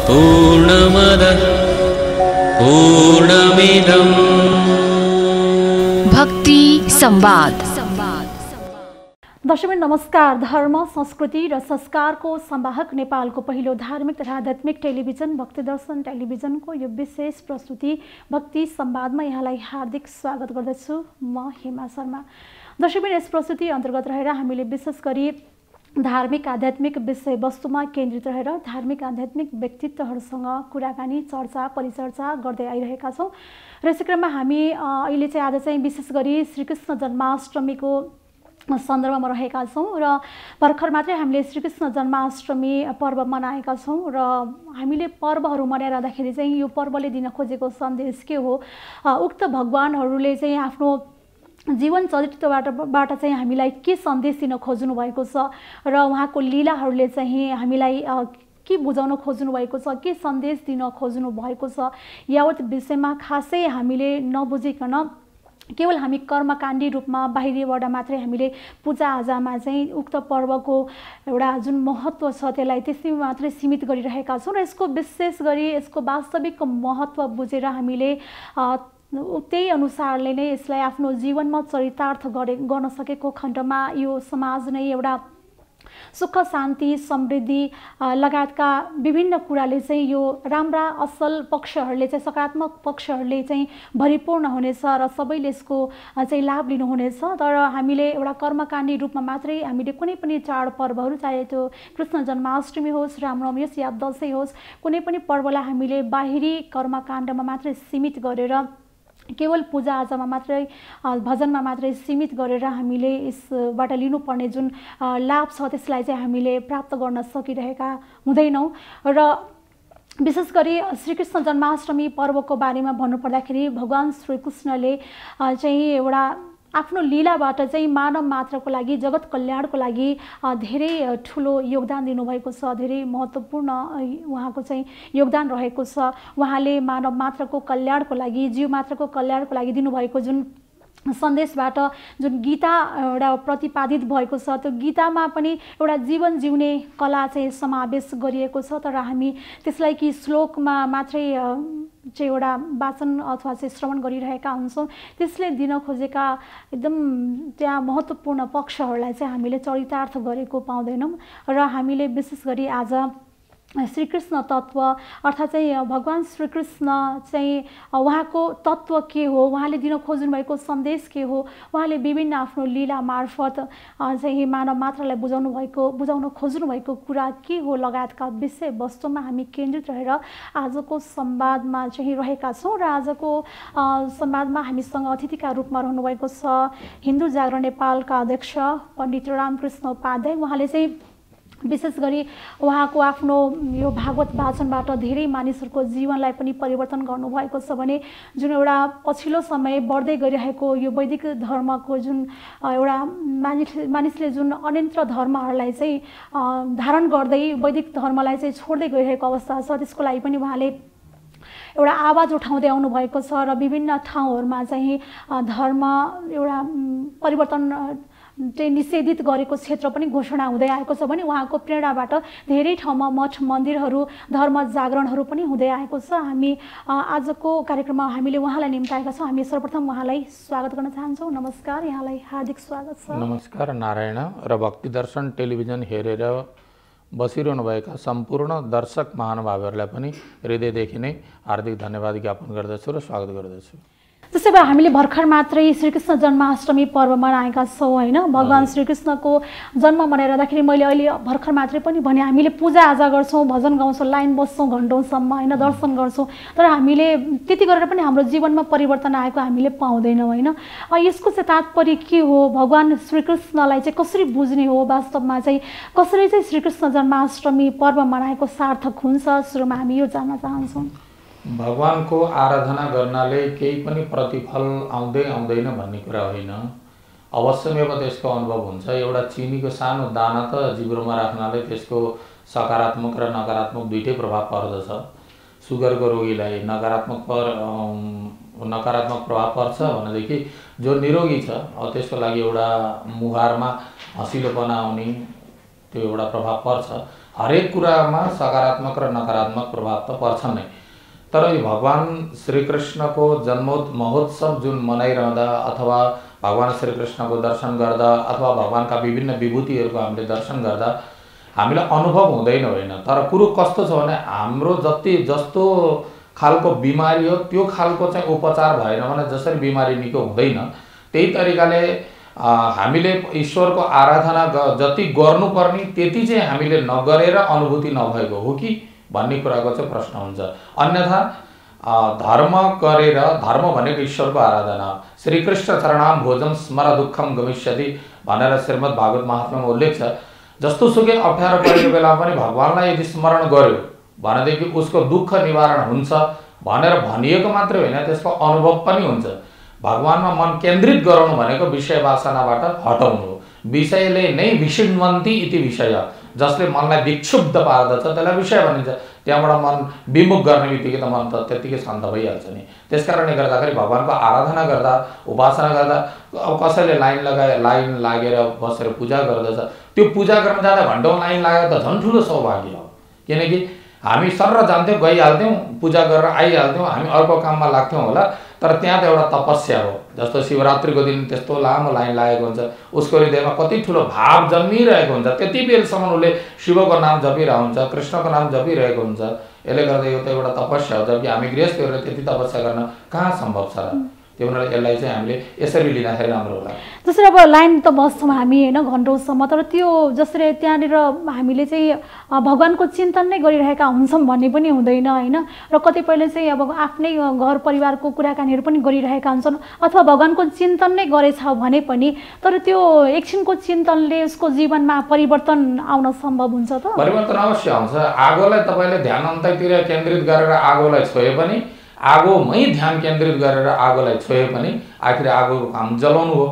पूर्णमदः पूर्णमिदं भक्ति संवाद। दर्शक नमस्कार। धर्म, संस्कृति र संस्कारको संवाहक नेपालको पहिलो धार्मिक तथा आध्यात्मिक टेलिभिजन भक्ति दर्शन टेलिभिजनको यो विशेष प्रस्तुति भक्ति संवादमा यहाँलाई हार्दिक स्वागत गर्दछु। म हेमा शर्मा। दर्शक यस प्रस्तुति अन्तर्गत रहेर हामीले विशेष गरी धार्मिक आध्यात्मिक विषयवस्तुमा केन्द्रित रहेर धार्मिक आध्यात्मिक व्यक्तित्वहरूसँग कुराकानी, चर्चा, परिचर्चा गर्दै आइरहेका छौँ। र यसै क्रममा हामी अहिले चाहिँ आज चाहिँ विशेष गरी श्रीकृष्ण जन्माष्टमीको सन्दर्भमा रहेका छौँ र भर्खर मात्रै हामीले श्रीकृष्ण जन्माष्टमी पर्व मनाएका छौँ र हामीले पर्वहरू मनाइरहँदाखेरि चाहिँ यो पर्वले दिन खोजेको सन्देश के हो, उक्त भगवानहरूले चाहिँ आफ्नो जीवन चरित्रबाट चाहिँ हामीलाई के सन्देश दिन खोज्नु भएको छ र उहाँको लीलाहरूले चाहिँ हामीलाई के बुझाउन खोज्नु भएको छ, के सन्देश दिन खोज्नु भएको छ, यावत विषयमा खासै हामीले नबुझिकन केवल हामी कर्मकाण्डी रूपमा बाहिरीबाट मात्रै हामीले पूजाआजामा चाहिँ उक्त पर्वको एउटा जुन महत्त्व छ त्यसलाई त्यसै मात्रै सीमित गरिरहेका छौँ र यसको विशेष गरी यसको वास्तविक महत्त्व बुझेर हामीले त्यही अनुसारले नै यसलाई आफ्नो जीवनमा चरितार्थ गर्न सकेको खण्डमा यो समाज नै एउटा सुख, शान्ति, समृद्धि लगायतका विभिन्न कुराले चाहिँ यो राम्रा असल पक्षहरूले चाहिँ सकारात्मक पक्षहरूले चाहिँ भरिपूर्ण हुनेछ र सबैले यसको चाहिँ लाभ लिनुहुनेछ। तर हामीले एउटा कर्मकाण्डी रूपमा मात्रै हामीले कुनै पनि चाडपर्वहरू, चाहे त्यो कृष्ण जन्माष्टमी होस्, रामनवमी होस् या दसैँ होस्, कुनै पनि पर्वलाई हामीले बाहिरी कर्मकाण्डमा मात्रै सीमित गरेर केवल पूजाआजामा मात्रै भजनमा मात्रै सीमित गरेर हामीले यसबाट लिनुपर्ने जुन लाभ छ त्यसलाई चाहिँ हामीले प्राप्त गर्न सकिरहेका हुँदैनौँ। र विशेष गरी श्रीकृष्ण जन्माष्टमी पर्वको बारेमा भन्नुपर्दाखेरि भगवान श्रीकृष्णले चाहिँ एउटा आफ्नो लीलाबाट चाहिँ मानव मात्रको लागि, जगत कल्याणको लागि धेरै ठुलो योगदान दिनुभएको छ, धेरै महत्त्वपूर्ण उहाँको चाहिँ योगदान रहेको छ। उहाँले मानव मात्रको कल्याणको लागि, जीव मात्रको कल्याणको लागि दिनुभएको जुन सन्देशबाट जुन गीता एउटा प्रतिपादित भएको छ, त्यो गीतामा पनि एउटा जीवन जिउने कला चाहिँ समावेश गरिएको छ। तर हामी त्यसलाई कि श्लोकमा मात्रै चाहिँ एउटा वाचन अथवा चाहिँ श्रवण गरिरहेका हुन्छौँ, त्यसले दिन खोजेका एकदम त्यहाँ महत्त्वपूर्ण पक्षहरूलाई चाहिँ हामीले चरितार्थ गरेको पाउँदैनौँ। र हामीले विशेष गरी आज श्रीकृष्ण तत्त्व अर्थात् चाहिँ भगवान श्रीकृष्ण चाहिँ उहाँको तत्त्व के हो, उहाँले दिन खोज्नु भएको सन्देश के हो, उहाँले विभिन्न आफ्नो लीला मार्फत चाहिँ मानव मात्रलाई बुझाउन खोज्नु भएको कुरा के हो लगायतका विषयवस्तुमा हामी केन्द्रित रहेर आजको संवादमा चाहिँ रहेका छौँ। र आजको संवादमा हामीसँग अतिथिका रूपमा रहनुभएको छ हिन्दू जागरण नेपालका अध्यक्ष पण्डित रामकृष्ण उपाध्याय। उहाँले चाहिँ विशेष गरी उहाँको आफ्नो यो भागवत वाचनबाट धेरै मानिसहरूको जीवनलाई पनि परिवर्तन गर्नुभएको छ भने जुन एउटा पछिल्लो समय बढ्दै गइरहेको यो वैदिक धर्मको जुन एउटा मानिसले जुन अन्यन्त्र धर्महरूलाई चाहिँ धारण गर्दै वैदिक धर्मलाई चाहिँ छोड्दै गइरहेको अवस्था छ, त्यसको लागि पनि उहाँले एउटा आवाज उठाउँदै आउनु भएको छ र विभिन्न ठाउँहरूमा चाहिँ धर्म एउटा परिवर्तन चाहिँ निषेधित गरेको क्षेत्र पनि घोषणा हुँदै आएको छ भने उहाँको प्रेरणाबाट धेरै ठाउँमा मठ मन्दिरहरू, धर्म जागरणहरू पनि हुँदै आएको छ। हामी आजको कार्यक्रममा हामीले उहाँलाई निम्ताएका छौँ। हामी सर्वप्रथम उहाँलाई स्वागत गर्न चाहन्छौँ। नमस्कार, यहाँलाई हार्दिक स्वागत छ। नमस्कार नारायण। र भक्ति दर्शन टेलिभिजन हेरेर बसिरहनुभएका सम्पूर्ण दर्शक महानुभावहरूलाई पनि हृदयदेखि नै हार्दिक धन्यवाद ज्ञापन गर्दछु र स्वागत गर्दछु। त्यसै भए हामीले भर्खर मात्रै श्रीकृष्ण जन्माष्टमी पर्व मनाएका छौँ होइन। भगवान श्रीकृष्णको जन्म मनाइरहँदाखेरि मैले अहिले भर्खर मात्रै पनि भने हामीले पूजाआजा गर्छौँ, भजन गाउँछौँ, लाइन बस्छौँ घन्टौँसम्म होइन, दर्शन गर्छौँ, तर हामीले त्यति गरेर पनि हाम्रो जीवनमा परिवर्तन आएको हामीले पाउँदैनौँ होइन। यसको चाहिँ तात्पर्य के हो, भगवान श्रीकृष्णलाई चाहिँ कसरी बुझ्ने हो, वास्तवमा चाहिँ कसरी चाहिँ श्रीकृष्ण जन्माष्टमी पर्व मनाएको सार्थक हुन्छ, सुरुमा हामी यो जान्न चाहन्छौँ। भगवानको आराधना गर्नाले केही पनि प्रतिफल आउँदैन भन्ने कुरा होइन, अवश्यमेव त्यसको अनुभव हुन्छ। एउटा चिनीको सानो दाना त जिब्रोमा राख्नाले त्यसको सकारात्मक र नकारात्मक दुईटै प्रभाव पर्दछ। सुगरको रोगीलाई नकारात्मक प्रभाव पर्छ भनेदेखि जो निरोगी छ त्यसको लागि एउटा मुहारमा हँसिलोपना आउने त्यो एउटा प्रभाव पर्छ। हरेक कुरामा सकारात्मक र नकारात्मक प्रभाव त पर्छ नै। तर यो भगवान श्रीकृष्णको महोत्सव जुन मनाइरहँदा अथवा भगवान श्रीकृष्णको दर्शन गर्दा अथवा भगवानका विभिन्न विभूतिहरूको हामीले दर्शन गर्दा हामीलाई अनुभव हुँदैन होइन। तर कुरो कस्तो छ भने हाम्रो जस्तो खालको बिमारी हो त्यो खालको चाहिँ उपचार भएन भने जसरी बिमारी निको हुँदैन त्यही तरिकाले हामीले ईश्वरको आराधना जति गर्नुपर्ने त्यति चाहिँ हामीले नगरेर अनुभूति नभएको हो कि भन्ने कुराको चाहिँ प्रश्न हुन्छ। अन्यथा धर्म गरेर, धर्म भनेको ईश्वरको आराधना, श्रीकृष्ण चरणाम भोजम स्मर दुःखम गमिष्यति भनेर श्रीमद् भागवत महात्म्यमा उल्लेख छ। जस्तो सुकै अप्ठ्यारो परेको बेला पनि भगवानलाई यदि स्मरण गर्यो भनेदेखि उसको दुःख निवारण हुन्छ भनेर भनिएको मात्रै होइन, त्यसको अनुभव पनि हुन्छ। भगवानमा मन केन्द्रित गराउनु भनेको विषय वासनाबाट हटाउनु हो। विषयले नै विषिण्वन्ति इति विषय, जसले मनलाई विक्षुब्ध पार्दछ त्यसलाई विषय भनिन्छ। त्यहाँबाट मन विमुख गर्ने बित्तिकै त मन त त्यत्तिकै शान्त भइहाल्छ नि। त्यसकारणले गर्दाखेरि भगवानको आराधना गर्दा, उपासना गर्दा अब कसैले लाइन लागेर बसेर पूजा गर्दछ, त्यो पूजा गर्न जाँदा घन्टौँ लाइन लागेर त झन् ठुलो सौभाग्य हो। किनकि हामी सर्र जान्थ्यौँ, गइहाल्थ्यौँ, पूजा गरेर आइहाल्थ्यौँ, हामी अर्को काममा लाग्थ्यौँ होला। तर त्यहाँ त एउटा तपस्या हो। जस्तो शिवरात्रिको दिन त्यस्तो लामो लाइन लागेको हुन्छ, उसको हृदयमा कति ठुलो भाव जन्मिरहेको हुन्छ, त्यति बेलसम्म उसले शिवको नाम जपिरहेको हुन्छ, कृष्णको नाम जपिरहेको हुन्छ। यसले गर्दा यो त एउटा तपस्या हो। जबकि हामी गृहस्थीहरूले त्यति तपस्या गर्न कहाँ सम्भव छ र? त्यो हुनाले यसलाई चाहिँ हामीले यसरी लिँदाखेरि राम्रो होला। जसरी अब लाइन त बस्छौँ हामी होइन घन्टौँसम्म, तर त्यो जसरी त्यहाँनिर हामीले चाहिँ भगवानको चिन्तन नै गरिरहेका हुन्छौँ भन्ने पनि हुँदैन होइन। र कतिपयले चाहिँ अब आफ्नै घर परिवारको कुराकानीहरू पनि गरिरहेका हुन्छन् अथवा भगवानको चिन्तन नै गरेछ भने पनि, तर त्यो एकछिनको चिन्तनले उसको जीवनमा परिवर्तन आउन सम्भव हुन्छ त? परिवर्तन अवश्य आउँछ। आगोलाई तपाईँले ध्यान अन्तैतिर केन्द्रित गरेर आगोलाई छोए पनि, आगोमै ध्यान केन्द्रित गरेर आगोलाई छोए पनि आखिर आगोको काम जलाउनु हो।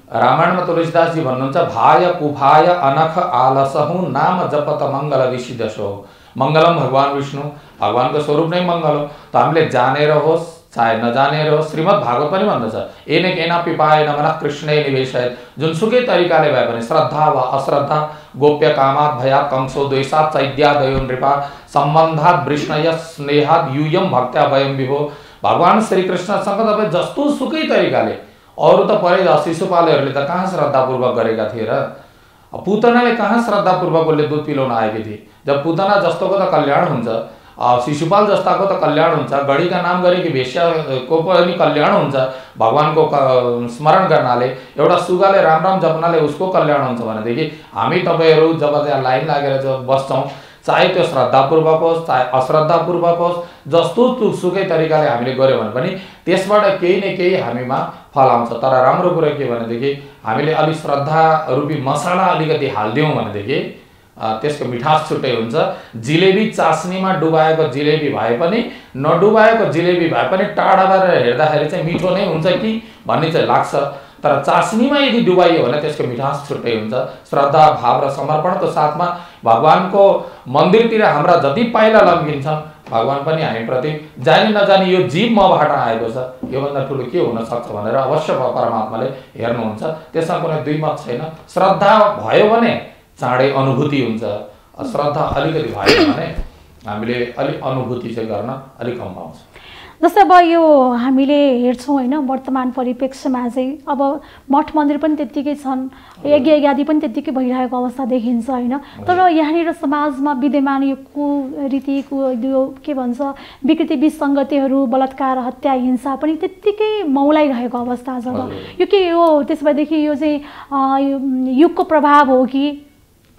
रामायणमा तुलसीदासजी भन्नुहुन्छ, भाय कुभाय अनख आलसहु नाम जपत मङ्गल ऋषिदशो। मङ्गलम भगवान विष्णु, भगवानको स्वरूप नै मङ्गल हो। त हामीले जानेर होस् चाहे नजानेर होस्, श्रीमद् भागवत पनि भन्दछ, एने केनापि पाएन मनः कृष्णै निवेशयत्। जुनसुकै तरिकाले भए पनि श्रद्धा वा अश्रद्धा, गोप्य कामात् भयात् कंसो द्वेषात् चैद्यादयो नृपा सम्बन्धात् वृष्णय स्नेहात् यूयम भक्त्या वयम विभो। भगवान श्रीकृष्णसँग तपाईँ जस्तो सुकै तरिकाले, अरू त परे शिशुपालहरूले त कहाँ श्रद्धापूर्वक गरेका थिए र? पुतनाले कहाँ श्रद्धापूर्वक उसले दुध पिलाउन आएकी थिए? जब पुतना जस्तोको त कल्याण हुन्छ, शिशुपाल जस्ताको त कल्याण हुन्छ, गढीका नाम गरेकी वेश्याको पनि कल्याण हुन्छ। भगवानको स्मरण गर्नाले, एउटा सुगाले राम राम जप्नाले उसको कल्याण हुन्छ भनेदेखि हामी तपाईँहरू जब त्यहाँ लाइन लागेर जब बस्छौँ, चाहे त्यो श्रद्धापूर्वक होस् चाहे अश्रद्धापूर्वक होस्, जस्तो सुकै तरिकाले हामीले गऱ्यौँ भने पनि त्यसबाट केही न केही हामीमा फल आउँछ। तर राम्रो कुरा के भनेदेखि हामीले अलिक श्रद्धा रूपी मसाला अलिकति हालिदियौँ भनेदेखि त्यसको मिठास छुट्टै हुन्छ। जिलेबी चास्नीमा डुबाएको जिलेबी भए पनि, नडुबाएको जिलेबी भए पनि टाढाबाट हेर्दाखेरि चाहिँ मिठो नै हुन्छ कि भन्ने चाहिँ लाग्छ। तर चास्नीमा यदि डुबाइयो भने त्यसको मिठास छुट्टै हुन्छ। श्रद्धा भाव र समर्पणको साथमा भगवानको मन्दिरतिर हाम्रा जति पाइला लम्किन्छन्, भगवान पनि हामीप्रति जानी नजानी यो जीव मबाट आएको छ, योभन्दा ठुलो के हुन सक्छ भनेर अवश्य परमात्माले हेर्नुहुन्छ। त्यसमा कुनै दुई मत छैन। श्रद्धा भयो भने चाँडै अनुभूति हुन्छ, अश्रद्धा अलिकति भयो भने हामीले अलिक अनुभूति चाहिँ गर्न अलिक कम पाउँछ। जस्तै अब यो हामीले हेर्छौँ होइन वर्तमान परिप्रेक्ष्यमा चाहिँ अब मठ मन्दिर पनि त्यत्तिकै छन्, यज्ञ आदि पनि त्यत्तिकै भइरहेको अवस्था देखिन्छ होइन। तर यहाँनिर समाजमा विद्यमान यो कुरीति यो के भन्छ विकृति विसङ्गतिहरू, बलात्कार, हत्या, हिंसा पनि त्यत्तिकै मौलाइरहेको अवस्था छ। यो के हो? त्यसो भएदेखि यो चाहिँ युगको प्रभाव हो कि?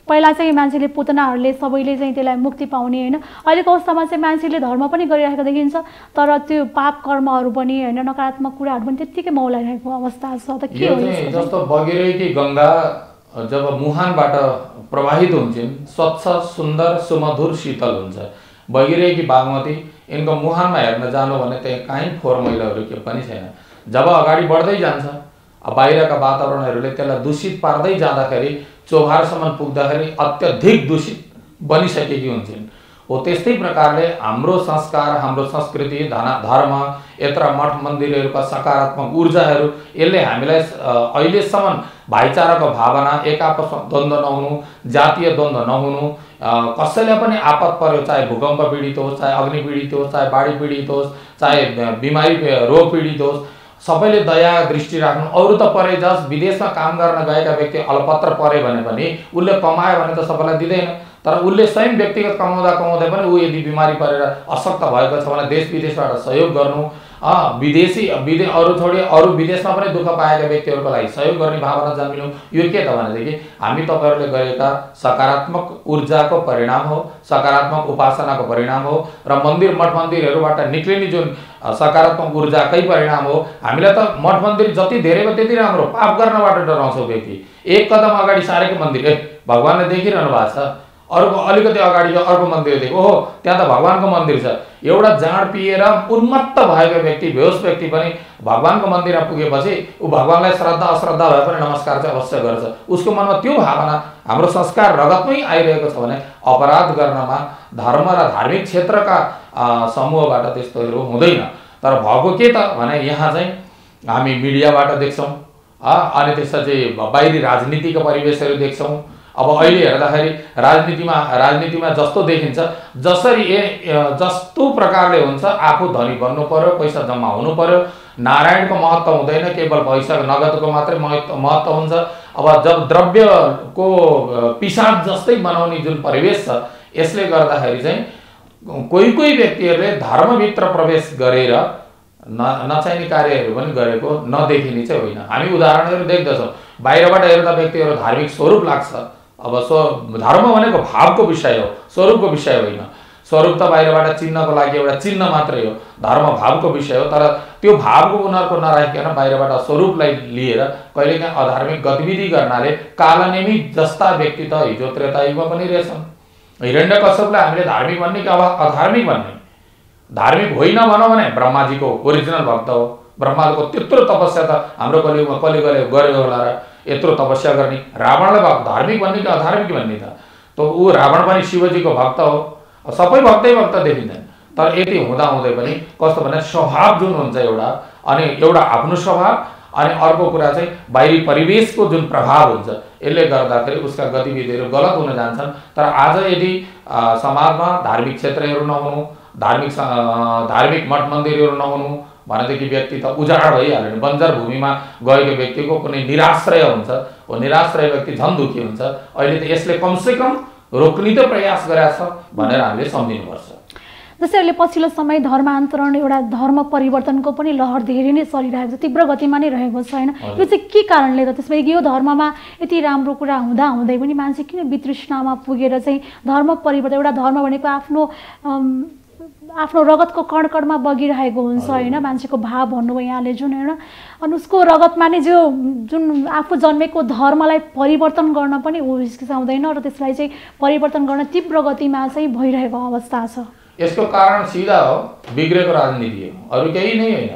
पहिला चाहिँ मान्छेले पुतनाहरूले सबैले चाहिँ त्यसलाई मुक्ति पाउने होइन, अहिलेको अवस्थामा चाहिँ मान्छेले धर्म पनि गरिरहेको देखिन्छ, तर त्यो पाप कर्महरू पनि होइन, नकारात्मक कुराहरू पनि त्यत्तिकै मौलाइरहेको अवस्था छ। त के हो? जस्तो बगिरहेकी गङ्गा जब मुहानबाट प्रवाहित हुन्छन्, स्वच्छ सुन्दर सुमधुर शीतल हुन्छ। बगिरहेकी बागमती यिनको मुहानमा हेर्न जानु भने त्यहाँ कहीँ फोहोर मैलाहरू के पनि छैन। जब अगाडि बढ्दै जान्छ, बाहिरका वातावरणहरूले त्यसलाई दूषित पार्दै जाँदाखेरि चोभारसम्म पुग्दाखेरि अत्यधिक दूषित बनिसकेकी हुन्छन्। हो त्यस्तै प्रकारले हाम्रो संस्कार, हाम्रो संस्कृति, धर्म, यत्र मठ मन्दिरहरूका सकारात्मक ऊर्जाहरू यसले हामीलाई अहिलेसम्म भाइचाराको भावना, एक आपसमा द्वन्द्व नहुनु, जातीय द्वन्द्व नहुनु, कसैलाई पनि आपत पर्यो, चाहे भूकम्प पीडित होस्, चाहे अग्नि पीडित होस्, चाहे बाढी पीडित होस्, चाहे बिमारी रोग पीडित होस्, सबैले दया दृष्टि राख्नु। अरू त परे जस विदेशमा काम गर्न गएका व्यक्ति अलपत्र परे भने पनि उसले कमायो भने त सबैलाई दिँदैन, तर उसले स्वयं व्यक्तिगत कमाउँदा पनि ऊ यदि बिमारी परेर अशक्त भएको छ भने देश विदेशबाट सहयोग गर्नु, अरू विदेशमा पनि दुःख पाएका व्यक्तिहरूको लागि सहयोग गर्ने भावना जन्मिनु, यो के त भनेदेखि हामी तपाईँहरूले गरेका सकारात्मक ऊर्जाको परिणाम हो, सकारात्मक उपासनाको परिणाम हो र मन्दिर मठ मन्दिरहरूबाट निक्लिने जुन सकारात्मक ऊर्जाकै परिणाम हो। हामीलाई त मठ मन्दिर जति धेरै भयो त्यति राम्रो, पाप गर्नबाट डराउँछौ व्यक्ति। एक कदम अगाडि सारेको मन्दिर भगवानले देखिरहनु भएको छ, अर्को अलिकति अगाडि अर्को मन्दिर देखो, ओहो त्यहाँ त भगवानको मन्दिर छ। एउटा जाँड पिएर उन्मत्त भएको व्यक्ति, बेहोस व्यक्ति पनि भगवानको मन्दिरमा पुगेपछि ऊ भगवानलाई श्रद्धा अश्रद्धा भए पनि नमस्कार चाहिँ अवश्य गर्छ। उसको मनमा त्यो भावना, हाम्रो संस्कार रगतमै आइरहेको छ भने अपराध गर्नमा धर्म र धार्मिक क्षेत्रका समूहबाट त्यस्तोहरू हुँदैन। तर भएको के त भने यहाँ चाहिँ हामी मिडियाबाट देख्छौँ, अनि त्यसपछि बाहिरी राजनीतिको परिवेशहरू देख्छौँ। अब अहिले हेर्दाखेरि राजनीतिमा जस्तो देखिन्छ, जस्तो प्रकारले हुन्छ, आफू धनी बन्नु पर्यो, पैसा जम्मा हुनु पर्यो, नारायणको महत्त्व हुँदैन, केवल पैसा नगदको मात्रै महत्त्व हुन्छ। अब जब द्रव्यको पिसाच जस्तै बनाउने जुन परिवेश छ, यसले गर्दाखेरि चाहिँ कोही व्यक्तिहरूले धर्मभित्र प्रवेश गरेर नचाहिने कार्यहरू पनि गरेको नदेखिने चाहिँ होइन। हामी उदाहरणहरू देख्दछौँ। बाहिरबाट हेर्दा व्यक्तिहरू धार्मिक स्वरूप लाग्छ। अब धर्म भनेको भावको विषय हो, स्वरूपको विषय होइन। स्वरूप त बाहिरबाट चिन्हको लागि एउटा चिन्ह मात्रै हो, धर्म भावको विषय हो। तर त्यो भावको उनीहरूको नराखिकन बाहिरबाट स्वरूपलाई लिएर कहिलेकाहीँ अधार्मिक गतिविधि गर्नाले कालनेमी जस्ता व्यक्ति त हिजो त्रेतायुगमा पनि रहेछन्। हिरण्यकश्यपलाई हामीले धार्मिक भन्ने कि अब अधार्मिक भन्ने? धार्मिक होइन भनौँ भने ब्रह्माजीको ओरिजिनल भक्त हो। ब्रह्माको त्यत्रो तपस्या त हाम्रो कलियुगमा कसले गर्यो होला र यत्रो तपस्या गर्ने? रावणलाई धार्मिक भन्ने कि अधार्मिक भन्ने त? ऊ रावण पनि शिवजीको भक्त हो। सबै भक्तै भक्त देखिन्छन्। तर यति हुँदाहुँदै पनि कस्तो भने स्वभाव जुन हुन्छ एउटा, अनि एउटा आफ्नो स्वभाव, अनि अर्को कुरा चाहिँ बाहिरी परिवेशको जुन प्रभाव हुन्छ, यसले गर्दाखेरि उसका गतिविधिहरू गलत हुन जान्छन्। तर आज यदि समाजमा धार्मिक क्षेत्रहरू नहुनु, धार्मिक मठ मन्दिरहरू नहुनु भनेदेखि व्यक्ति त उजाड भइहाल्यो नि। बन्जर भूमिमा गएको व्यक्तिको कुनै निराश्रय हुन्छ, वो निराश्रय व्यक्ति झन् दुःखी हुन्छ। अहिले त यसले कमसेकम रोक्ने त प्रयास गरेको छ भनेर हामीले सम्झिनुपर्छ। जस्तै अहिले पछिल्लो समय धर्मान्तरण, एउटा धर्म परिवर्तनको पनि लहर धेरै नै चलिरहेको छ, तीव्र गतिमा नै रहेको छ होइन? यो चाहिँ के कारणले त? त्यसमा यो धर्ममा यति राम्रो कुरा हुँदै पनि मान्छे किन वितृष्णामा पुगेर चाहिँ धर्म परिवर्तन? एउटा धर्म भनेको आफ्नो रगतको कणकणमा बगिरहेको हुन्छ होइन? मान्छेको भाव भन्नुभयो यहाँले जुन होइन, अनि उसको रगतमा नै जुन आफू जन्मेको धर्मलाई परिवर्तन गर्न पनि ऊ हिचकिचाउँदैन र त्यसलाई चाहिँ परिवर्तन गर्न तीव्र गतिमा चाहिँ भइरहेको अवस्था छ। यसको कारण सिधा हो, बिग्रेको राजनीति हो, अरू केही नै होइन।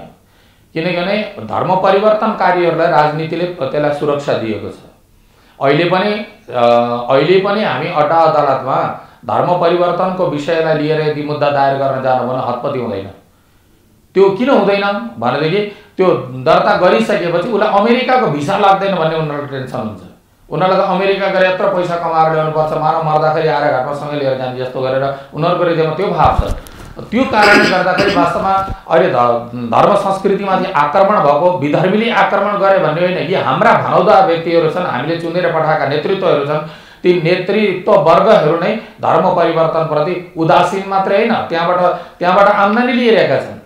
किनभने धर्म परिवर्तनकारीहरूलाई राजनीतिले त्यसलाई सुरक्षा दिएको छ। अहिले पनि हामी अड्डा अदालतमा धर्म परिवर्तनको विषयलाई लिएर यदि मुद्दा दायर गर्न जानु भने हतपति हुँदैन। त्यो किन हुँदैन भनेदेखि त्यो दर्ता गरिसकेपछि उसलाई अमेरिकाको भिसा लाग्दैन भन्ने उनीहरूको टेन्सन हुन्छ। उनीहरूलाई त अमेरिका गएर यत्रो पैसा कमाएर ल्याउनुपर्छ, मानव मर्दाखेरि आएर घाटमा सँगै लिएर जाने जस्तो गरेर उनीहरूको हृदयमा त्यो भाव छ। त्यो कारणले गर्दाखेरि वास्तवमा अहिले धर्म संस्कृतिमाथि आक्रमण भएको, विधर्मीले आक्रमण गरे भन्ने होइन। यी हाम्रा भनौदा व्यक्तिहरू छन्, हामीले चुनेर पठाएका नेतृत्वहरू छन्। ती नेतृत्व वर्गहरू नै धर्म परिवर्तनप्रति उदासीन मात्रै होइन, त्यहाँबाट आम्दानी लिइरहेका छन्,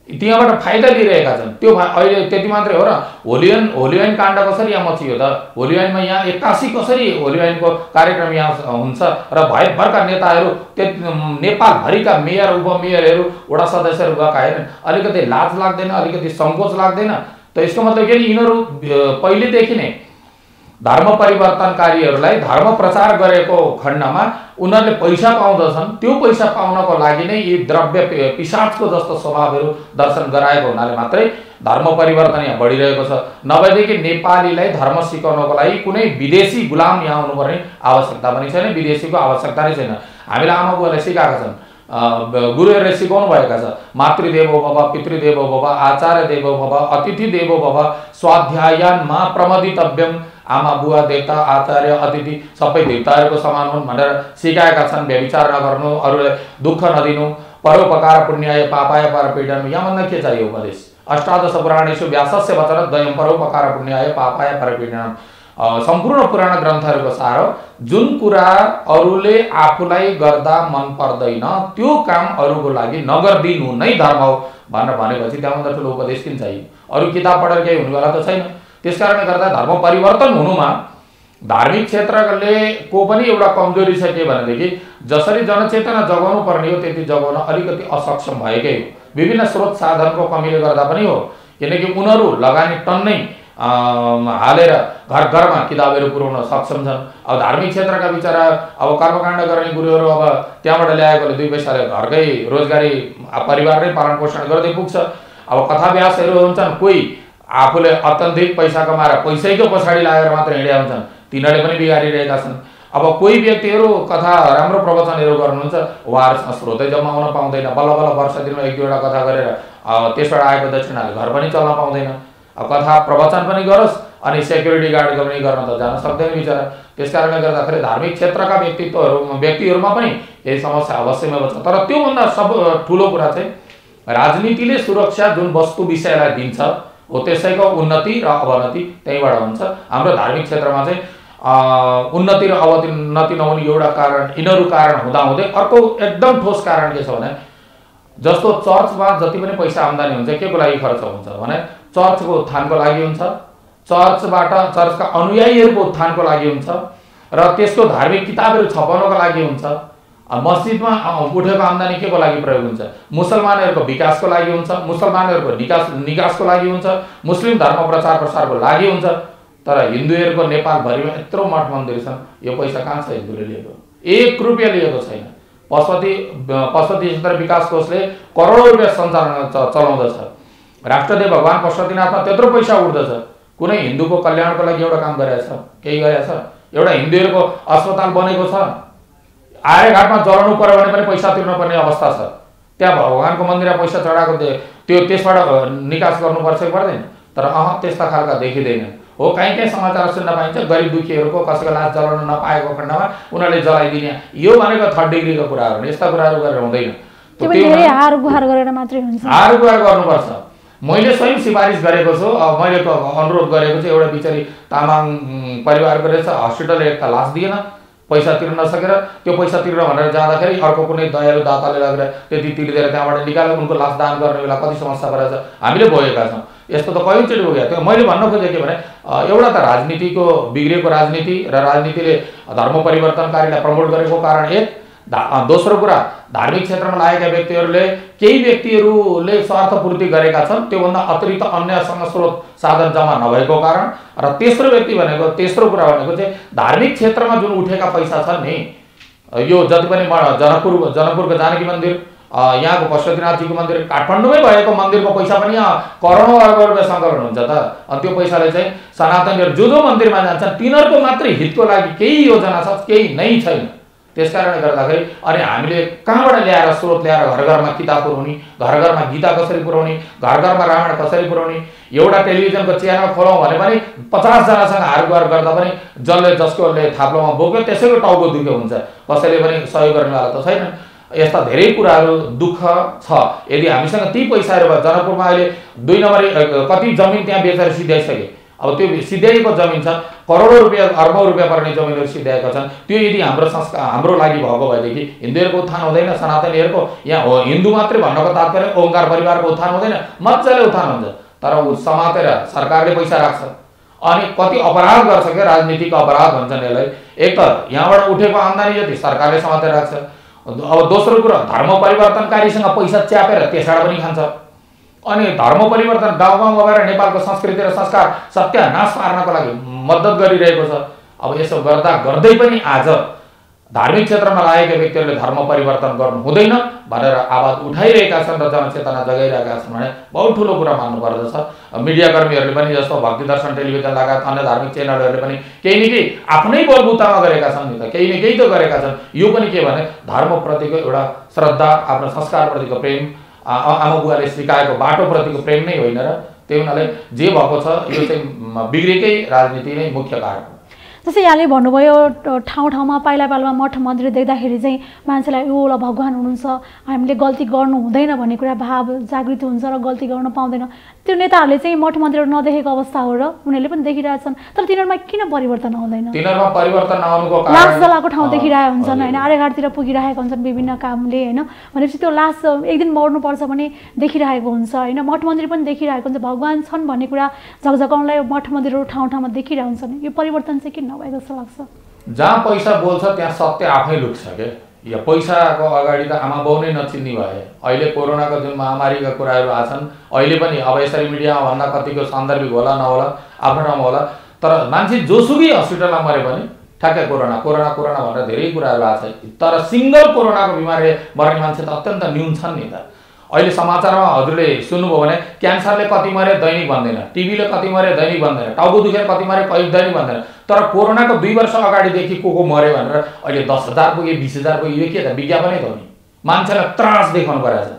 त्यहाँबाट फाइदा लिइरहेका छन्। त्यो अहिले त्यति मात्रै हो र होली ऐन काण्ड कसरी यहाँ मचियो त? होली ऐनमा यहाँ 81 कसरी होली ऐनको कार्यक्रम यहाँ हुन्छ र भयभरका नेताहरू नेपालभरिका मेयर उपमेयरहरू वडा सदस्यहरू गएका हेर्नु, अलिकति लाज लाग्दैन, अलिकति सङ्कोच लाग्दैन त? यसको मतलब के? यिनीहरू पहिलेदेखि नै धर्म परिवर्तनकारीहरूलाई धर्म प्रचार गरेको खण्डमा उनीहरूले पैसा पाउँदछन्। त्यो पैसा पाउनको लागि नै यी द्रव्य पिशाचको जस्तो स्वभावहरू दर्शन गराएको हुनाले मात्रै धर्म परिवर्तन यहाँ बढिरहेको छ। नभएदेखि नेपालीलाई धर्म सिकाउनको लागि कुनै विदेशी गुलाम यहाँ आउनुपर्ने आवश्यकता पनि छैन, विदेशीको आवश्यकता नै छैन। हामीले आमा बुवाले सिकाएका छन् गुरुहरूले सिकाउनु भएका छ। मातृदेवो भव, पितृदेवो भव, आचार्य देवो भव, अतिथि देवो भव, स्वाध्यायानमा प्रमदितव्यम। आमा बुवा देवता आचार्य अतिथि सबै देवताहरूको समान हुन् भनेर सिकाएका छन्। व्यभिचार नगर्नु, अरूलाई दुःख नदिनु, परोपकार पुण्याय पापाय परपीडन। यहाँभन्दा के चाहियो उपदेश? अष्टादश पुराणेषु व्यासस्य वचन द्वयं परोपकार पुण्याय पापाय परपीडन। सम्पूर्ण पुराण ग्रन्थहरूको सार हो। जुन कुरा अरूले आफूलाई गर्दा मन पर्दैन त्यो काम अरूको लागि नगरिदिनु नै धर्म हो भनेर भनेपछि त्यहाँभन्दा ठुलो उपदेश किन चाहियो? अरू किताब पढेर केही हुनेवाला त छैन। त्यसकारणले गर्दा धर्म परिवर्तन हुनुमा धार्मिक क्षेत्रले को पनि एउटा कमजोरी छ के भनेदेखि जसरी जनचेतना जगाउनु पर्ने हो त्यति जगाउन अलिकति असक्षम भएकै हो। विभिन्न स्रोत साधनको कमीले गर्दा पनि हो। किनकि उनीहरू लगानी टन्नै हालेर घर घरमा किताबहरू पुर्याउन सक्षम छन्। अब धार्मिक क्षेत्रका बिचरा अब कर्मकाण्ड गर्ने गुरुहरू अब त्यहाँबाट ल्याएकोले 2 पैसाले घरकै रोजगारी परिवार नै पालन पोषण गर्दै पुग्छ। अब कथा व्यासहरू हुन्छन्, कोही आफूले अत्यन्तिक पैसा कमाएर पैसैको पछाडि लागेर मात्र हिँडेका हुन्छन्, तिनीहरूले पनि बिगारिरहेका छन्। अब कोही व्यक्तिहरू कथा राम्रो प्रवचनहरू गर्नुहुन्छ, उहाँहरूसँग स्रोतै जमाउन पाउँदैन। बल्ल बल्ल वर्ष दिनमा 1-2 वटा कथा गरेर त्यसबाट आएको दक्षिणाले घर पनि चल्न पाउँदैन। अब कथा प्रवचन पनि गरोस् अनि सेक्युरिटी गार्ड पनि गर्न त जान सक्दैन बिचरा। त्यसकारणले गर्दाखेरि धार्मिक क्षेत्रका व्यक्तिहरूमा पनि यही समस्या अवश्यमै छ। तर त्योभन्दा सब ठुलो कुरा चाहिँ राजनीतिले सुरक्षा जुन वस्तु विषयलाई दिन्छ हो त्यसैको उन्नति र अवनति त्यहीबाट हुन्छ। हाम्रो धार्मिक क्षेत्रमा चाहिँ उन्नति र अवनति नहुने एउटा कारण यिनीहरू कारण हुँदाहुँदै अर्को एकदम ठोस कारण के छ भने जस्तो चर्चमा जति पनि पैसा आम्दानी हुन्छ के को लागि खर्च हुन्छ भने चर्चको उत्थानको लागि हुन्छ, चर्चबाट चर्चका अनुयायीहरूको उत्थानको लागि हुन्छ र त्यसको धार्मिक किताबहरू छपाउनको लागि हुन्छ। मस्जिदमा उठेको आम्दानी के को लागि प्रयोग हुन्छ? मुसलमानहरूको विकासको लागि हुन्छ, मुसलमानहरूको निकासको लागि हुन्छ, मुस्लिम धर्म प्रचार प्रसारको लागि हुन्छ। तर हिन्दूहरूको नेपालभरिमा यत्रो मठ मन्दिर छन्, यो पैसा कहाँ छ हिन्दूले लिएको? 1 रुपियाँ लिएको छैन। पशुपति क्षेत्र विकास कोषले करोडौं रुपियाँ सञ्चालन चलाउँदछ। राष्ट्रदेव भगवान पशुपतिनाथमा त्यत्रो पैसा उठ्दछ, कुनै हिन्दूको कल्याणको लागि एउटा काम गरेछ? केही गरेछ? एउटा हिन्दूहरूको अस्पताल बनेको छ, आर्यघाटमा जलाउनु पर्यो भने पनि पैसा तिर्नुपर्ने अवस्था छ। त्यहाँ भगवानको मन्दिरमा पैसा चढाएको त्यो त्यसबाट निकास गर्नुपर्छ कि पर्दैन? तर त्यस्ता खालका देखिँदैन। हो कहीँ समाचार सुन्न पाइन्छ गरिब दुखीहरूको कसैको लास जलाउन नपाएको खण्डमा उनीहरूले जलाइदिने। यो भनेको 3rd डिग्रीको कुराहरू, यस्ता कुराहरू गरेर हुँदैन। धेरै हार गुहार गरेर मात्रै हुन्छ। हार गुहार गर्नुपर्छ। मैले स्वयं सिफारिस गरेको छु, मैले अनुरोध गरेको छु। एउटा बिचारी तामाङ परिवारको रहेछ, हस्पिटलले एक लास दिएन, पैसा तिर्न नसकेर। त्यो पैसा तिर्न भनेर जाँदाखेरि अर्को कुनै दयालु दाताले लगेर त्यति तिर्दिएर त्यहाँबाट निकाल्यो। उनको लास दान गर्ने बेला कति समस्या परेछ हामीले भोगेका छौँ। यस्तो त कयौँचोटि हो गयो। त्यो मैले भन्न खोजेँ के भने एउटा त राजनीतिको बिग्रेको राजनीति र राजनीतिले धर्म परिवर्तनकारीलाई प्रमोट गरेको कारण एक। दोस्रो कुरा धार्मिक क्षेत्रमा लागेका व्यक्तिहरूले केही व्यक्तिहरूले स्वार्थपूर्ति गरेका छन्, त्योभन्दा अतिरिक्त अन्यसँग स्रोत साधन जम्मा नभएको कारण। र तेस्रो कुरा भनेको चाहिँ धार्मिक क्षेत्रमा जुन उठेका पैसा छन् नि, यो जति पनि जनकपुरको जानकी मन्दिर, यहाँको पशुपतिनाथजीको मन्दिर, काठमाडौँमै भएको मन्दिरको पैसा पनि यहाँ करोडौं अर्ब रुपियाँ सङ्कलन हुन्छ त। अनि त्यो पैसाले चाहिँ सनातनीहरू जो मन्दिरमा जान्छन् तिनीहरूको मात्रै हितको लागि केही योजना छ, केही नै छैन। त्यसकारणले गर्दाखेरि अनि हामीले कहाँबाट ल्याएर स्रोत ल्याएर घर घरमा किताब पुर्याउने, घर घरमा गीता कसरी पुर्याउने, घर घरमा रामायण कसरी पुर्याउने? एउटा टेलिभिजनको च्यानल खोलौँ भने पनि 50 जनासँग हारगुहार गर्दा पनि जसकोले थाप्लोमा बोक्यो त्यसैको टाउको दुख्यो हुन्छ, कसैले पनि सहयोग गर्नेवाला त छैन। यस्ता धेरै कुराहरू दुःख छ। यदि हामीसँग ती पैसाहरू भए जनकपुरमा अहिले 2 नम्बरी कति जमिन त्यहाँ बेचेर सिध्याइसके। अब त्यो सिध्याएको जमिन छ, करोडौं रुपियाँ अर्बौं रुपियाँ पर्ने जमिनहरू सिध्याएका छन्। त्यो यदि हाम्रो लागि भएको भएदेखि हिन्दूहरूको उत्थान हुँदैन, सनातनीहरूको यहाँ हो हिन्दू मात्रै भन्नको तात्पर्य ओंकार परिवारको उत्थान हुँदैन, मजाले उत्थान हुन्छ। तर ऊ समातेर सरकारले पैसा राख्छ अनि कति अपराध गर्छ क्या, राजनीतिक अपराध भन्छन् यसलाई। एक त यहाँबाट उठेको आम्दानी जति सरकारले समातेर राख्छ। अब दोस्रो कुरा धर्म परिवर्तनकारीसँग पैसा च्यापेर त्यसबाट पनि खान्छ। अनि धर्म परिवर्तन गाउँ गाउँमा गएर नेपालको संस्कृति र संस्कार सत्यानाश पार्नको लागि मद्दत गरिरहेको छ। अब यसो गर्दै पनि आज धार्मिक क्षेत्रमा लागेका व्यक्तिहरूले धर्म परिवर्तन गर्नु हुँदैन भनेर आवाज उठाइरहेका छन् र जनचेतना जगाइरहेका छन् भने बहुत ठुलो कुरा मान्नुपर्दछ। मिडियाकर्मीहरूले पनि जस्तो भक्ति दर्शन टेलिभिजन लगायत अन्य धार्मिक च्यानलहरूले पनि केही न केही आफ्नै बलबुतामा गरेका छन् नि त, केही न केही त गरेका छन्। यो पनि के भने धर्मप्रतिको एउटा श्रद्धा, आफ्नो संस्कारप्रतिको प्रेम, आमा बुवाले सिकाएको बाटोप्रतिको प्रेम नै होइन र त्यही हुनाले जे भएको छ यो चाहिँ बिग्रेकै राजनीति नै मुख्य कारण हो। जस्तै यहाँले भन्नुभयो ठाउँ ठाउँमा पाइला पाइलामा मठ मन्दिर देख्दाखेरि चाहिँ मान्छेलाई यो ल भगवान् हुनुहुन्छ, हामीले गल्ती गर्नु हुँदैन भन्ने कुरा भाव जागृति हुन्छ र गल्ती गर्न पाउँदैन। त्यो नेताहरूले चाहिँ मठ मन्दिर नदेखेको अवस्था हो र उनीहरूले पनि देखिरहेछन्, तर तिनीहरूमा किन परिवर्तन आउँदैन? तिनीहरूमा परिवर्तन नआउनुको कारण लास जलाएको ठाउँ देखिरहेका हुन्छन् होइन, आडेघाटतिर पुगिरहेका हुन्छन् विभिन्न कामले होइन, भनेपछि त्यो लास एक दिन मर्नुपर्छ भने देखिरहेको हुन्छ होइन, मठ मन्दिर पनि देखिरहेको हुन्छ, भगवान् छन् भन्ने कुरा झकझकाउनलाई मठ मन्दिरहरू ठाउँ ठाउँमा देखिरहेको हुन्छन्। यो परिवर्तन चाहिँ किन नभएको जस्तो लाग्छ? जहाँ पैसा बोल्छ त्यहाँ सत्य आफै लुक्छ के। या पैसाको अगाडि त आमा बाउ नै नचिन्ने भए। अहिले कोरोनाको जुन महामारीका कुराहरू आछन्, अहिले पनि अब यसरी मिडियामा भन्दा कतिको सान्दर्भिक होला नहोला आफ्नो ठाउँमा होला, तर मान्छे जोसुकै हस्पिटलमा मरे पनि ठ्याक्कै कोरोना कोरोना कोरोना भनेर धेरै कुराहरू आएको छ, तर सिङ्गल कोरोनाको बिमारीले मर्ने मान्छे त अत्यन्त न्यून छन् नि त। अहिले समाचारमा हजुरले सुन्नुभयो भने क्यान्सरले कति मरे दैनिक भन्दैन, टिबीले कति मरे दैनिक भन्दैन, टाउको दुखेर कति मरे दैनिक भन्दैन, तर कोरोनाको 2 वर्ष अगाडिदेखि को मर्यो भनेर अहिले 10,000 पुगे 20,000 पुगे। यो के त विज्ञापनै त हो नि, मान्छेलाई त्रास देखाउनु परेछ।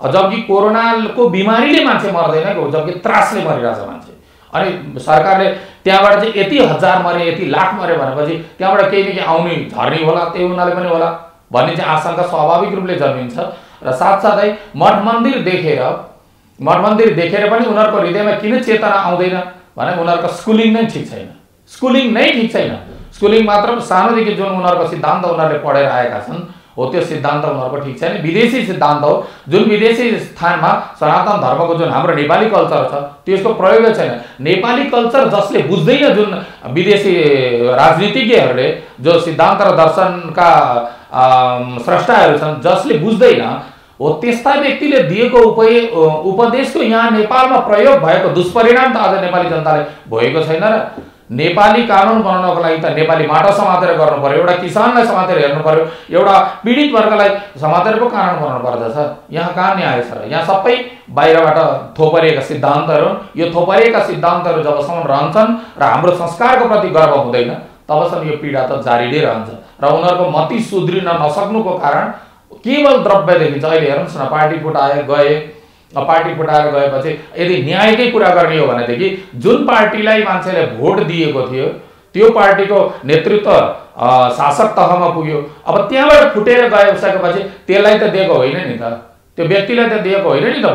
जबकि कोरोनाको बिमारीले मान्छे मर्दैन, जबकि त्रासले मरिरहेछ मान्छे। अनि सरकारले त्यहाँबाट चाहिँ यति 1000 मरे यति लाख मरे भनेपछि त्यहाँबाट केही न केही आउने झर्ने होला, त्यही हुनाले पनि होला भन्ने चाहिँ आशंका स्वाभाविक रूपले जन्मिन्छ। र साथसाथै मठ मन्दिर देखेर पनि उनीहरूको हृदयमा किन चेतना आउँदैन भने उनीहरूको स्कुलिङ नै ठिक छैन। स्कुलिङ मात्र सानोदेखि जुन उनीहरूको सिद्धान्त उनीहरूले पढेर आएका छन् हो त्यो सिद्धान्त उनीहरूको ठिक छैन, विदेशी सिद्धान्त हो। जुन विदेशी स्थानमा सनातन धर्मको जुन हाम्रो नेपाली कल्चर छ त्यसको प्रयोग छैन। नेपाली कल्चर जसले बुझ्दैन, जुन विदेशी राजनीतिज्ञहरूले जो सिद्धान्त र दर्शनका स्रष्टाहरू छन् जसले बुझ्दैन हो, त्यस्ता व्यक्तिले दिएको उपदेशको यहाँ नेपालमा प्रयोग भएको दुष्परिणाम त आज नेपाली जनताले भएको छैन। र नेपाली कानुन बनाउनको लागि त नेपाली माटो समातेर गर्नु पर्यो, एउटा किसानलाई समातेर हेर्नु पर्यो, एउटा पीडित वर्गलाई समातेर पो कानुन बनाउनु पर्दछ। यहाँ कहाँ न्याय छ र? यहाँ सबै बाहिरबाट थोपरिएका सिद्धान्तहरू, यो थोपरिएका सिद्धान्तहरू जबसम्म रहन्छन् र हाम्रो संस्कारको प्रति गर्व हुँदैन तबसम्म यो पीडा त जारी नै रहन्छ। र उनीहरूको मति सुध्रिन नसक्नुको कारण केवल द्रव्य देखिन्छ। अहिले हेर्नुहोस् न, पार्टी फुटाएर गएपछि यदि न्यायकै कुरा गर्ने हो भनेदेखि जुन पार्टीलाई मान्छेले भोट दिएको थियो त्यो पार्टीको नेतृत्व शासक तहमा पुग्यो, अब त्यहाँबाट फुटेर गइसकेपछि त्यसलाई त दिएको होइन नि त, त्यो व्यक्तिलाई त दिएको होइन नि त,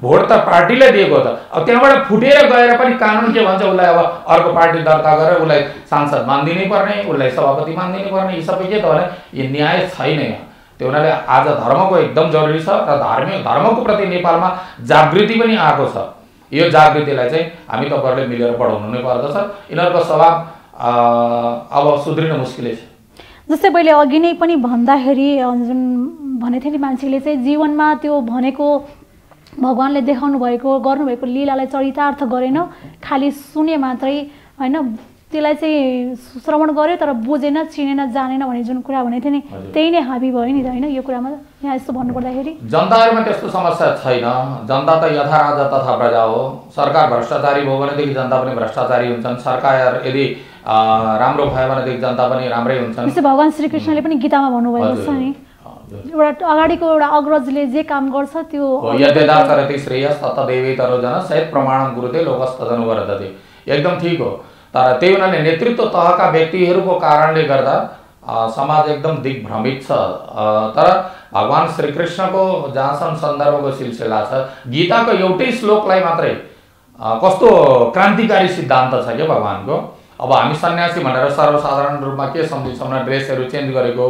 भोट त पार्टीलाई दिएको त। अब त्यहाँबाट फुटेर गएर पनि कानुन के भन्छ, उसलाई अब अर्को पार्टी दर्ता गरेर उसलाई सांसद मानिदिनै पर्ने, उसलाई सभापति मानिदिनै पर्ने, यी सबै के त भने यो न्याय छैन यहाँ। त्यो हुनाले आज धर्मको एकदम जरुरी छ र धर्मको प्रति नेपालमा जागृति पनि आएको छ। यो जागृतिलाई चाहिँ हामी तपाईँहरूले मिलेर बढाउनु नै पर्दछ। यिनीहरूको स्वभाव अब सुध्रिन मुस्किलै छ। जस्तै मैले अघि नै पनि भन्दाखेरि जुन भनेको थिएँ नि, मान्छेले चाहिँ जीवनमा त्यो भनेको भगवान्ले देखाउनु भएको गर्नुभएको लीलालाई चरितार्थ गरेन, खालि सुने मात्रै होइन, त्यसलाई चाहिँ श्रवण गर्यो तर बुझेन, चिनेन, जानेन भन्ने जुन कुरा भनेको थिएँ नि, त्यही नै हाबी भयो नि त होइन यो कुरामा। यहाँ यस्तो भन्नुपर्दाखेरि जनताहरूमा त्यस्तो समस्या छैन। जनता त यथा राजा तथा प्रजा हो। सरकार भ्रष्टाचारी भयो भनेदेखि जनता पनि भ्रष्टाचारी हुन्छन्, सरकार यदि राम्रो भयो भनेदेखि जनता पनि राम्रै हुन्छन्। जस्तै भगवान् श्रीकृष्णले पनि गीतामा भन्नुभएको छ नि, एउटा अगाडिको एउटा अग्रजले जे काम गर्छ त्यो यद्यदाचरति श्रेयस तत्तदेवेतरो जन सहित प्रमाणम गुरुते लोकस्तदनु वरदते, एकदम ठिक हो। तर त्यही हुनाले नेतृत्व तहका व्यक्तिहरूको कारणले गर्दा समाज एकदम दिग्भ्रमित छ। तर भगवान् श्रीकृष्णको जहाँसम्म सन्दर्भको सिलसिला छ, गीताको एउटै श्लोकलाई मात्रै कस्तो क्रान्तिकारी सिद्धान्त छ क्या भगवान्को। अब हामी सन्यासी भनेर सर्वसाधारण रूपमा के सम्झिन्छौँ न, ड्रेसहरू चेन्ज गरेको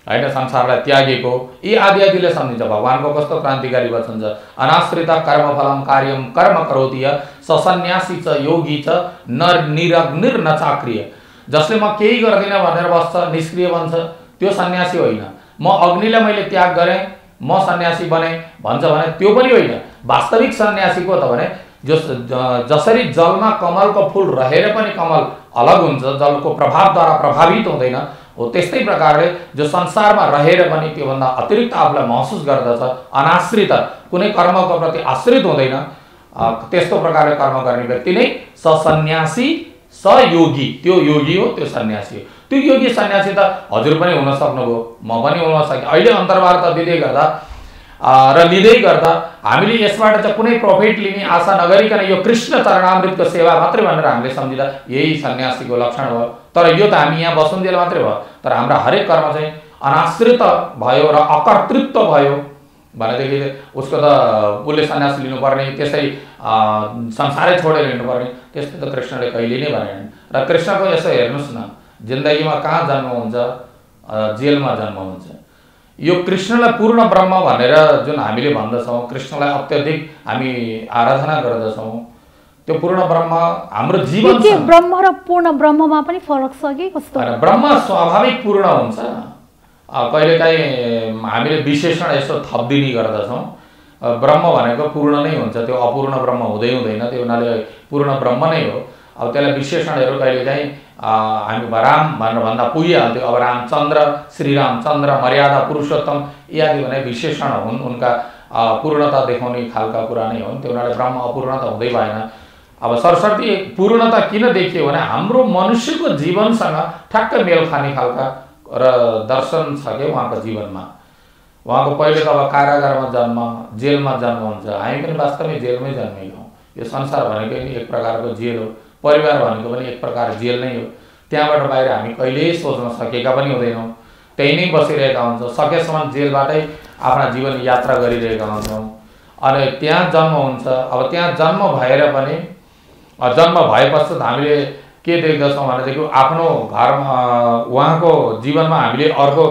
होइन, संसारलाई त्यागेको, यी आदि आदिले सम्झिन्छ। भगवान्को कस्तो क्रान्तिकारी वचन छ, अनाश्रित कर्मफलम कार्यम कर्म करोति ससन्यासी च योगी च निरग्निर न चाक्रिय। जसले म केही गर्दिनँ भनेर बस्छ, निष्क्रिय बन्छ, त्यो सन्यासी होइन। म अग्निलाई मैले त्याग गरेँ, म सन्यासी बने भन्छ भने त्यो पनि होइन। वास्तविक सन्यासी को त भने जसरी जलमा कमलको फूल रहेर पनि कमल अलग हुन्छ, जलको प्रभावद्वारा प्रभावित हुँदैन, हो त्यस्तै प्रकारले जो संसारमा रहेर पनि त्योभन्दा अतिरिक्त आफूलाई महसुस गर्दछ, अनाश्रित कुनै कर्मको प्रति आश्रित हुँदैन, त्यस्तो प्रकारले कर्म गर्ने व्यक्ति नै सन्यासी सयोगी, त्यो योगी हो, त्यो सन्यासी हो। त्यो योगी सन्यासी त हजुर पनि हुन सक्नुभयो, म पनि हुन सकेँ। अहिले अन्तर्वार्ता दिँदै गर्दा र लिँदै गर्दा हामीले यसबाट चाहिँ कुनै प्रफिट लिने आशा नगरिकन यो कृष्ण चरणामृतको सेवा मात्रै भनेर हामीले सम्झिँदा यही सन्यासीको लक्षण हो। तर यो त हामी यहाँ बसुन्जेल मात्रै भयो, तर हाम्रा हरेक कर्म चाहिँ अनाश्रित भयो र अकर्तृत्व भयो भनेदेखि उसको त उसले सन्यास लिनुपर्ने, त्यसै संसारै छोडेर हिँड्नुपर्ने, त्यस्तो त कृष्णले कहिले नै भनेन। र कृष्णको यसो हेर्नुहोस् न, जिन्दगीमा कहाँ जन्म हुन्छ? जेलमा जन्म हुन्छ। यो कृष्णलाई पूर्ण ब्रह्म भनेर जुन हामीले भन्दछौँ, कृष्णलाई अत्यधिक हामी आराधना गर्दछौँ, त्यो पूर्ण ब्रह्म हाम्रो जीवन के ब्रह्म र पूर्ण ब्रह्ममा पनि फरक छ कि कस्तो? ब्रह्म स्वाभाविक पूर्ण हुन्छ। कहिलेकाहीँ हामीले विशेषण यसो थपिदिने गर्दछौँ। ब्रह्म भनेको पूर्ण नै हुन्छ, त्यो अपूर्ण ब्रह्म हुँदै हुँदैन, त्यो हुनाले पूर्ण ब्रह्म नै हो। अब त्यसलाई विशेषणहरू कहिलेकाहीँ हामी राम भनेर भन्दा पुगिहाल्थ्यो। अब रामचन्द्र, श्रीरामचन्द्र, मर्यादा पुरुषोत्तम इत्यादि भने विशेषण हुन्, उनका पूर्णता देखाउने खालका कुरा नै हुन्। त्यो हुनाले ब्रह्म अपूर्णता हुँदै भएन। अब सरस्वती पूर्णता किन देखियो भने हाम्रो मनुष्यको जीवनसँग ठ्याक्कै मेल खाने खालका र दर्शन छ कि उहाँको जीवनमा। उहाँको पहिले त अब कारागारमा जन्म, जेलमा जन्म हुन्छ। हामी पनि वास्तवमै जेलमै जन्मेका हौँ। यो संसार भनेको नि एक प्रकारको जेल हो, परिवार भनेको पनि एक प्रकार जेल नै हो। त्यहाँबाट बाहिर हामी कहिल्यै सोच्न सकेका पनि हुँदैनौँ, त्यही नै बसिरहेका हुन्छौँ। सकेसम्म जेलबाटै आफ्ना जीवन यात्रा गरिरहेका हुन्छौँ। अनि त्यहाँ जन्म हुन्छ। अब त्यहाँ जन्म भएर पनि जन्म भएपश्चात हामीले के देख्दछौँ भनेदेखि आफ्नो घरमा उहाँको जीवनमा हामीले अर्को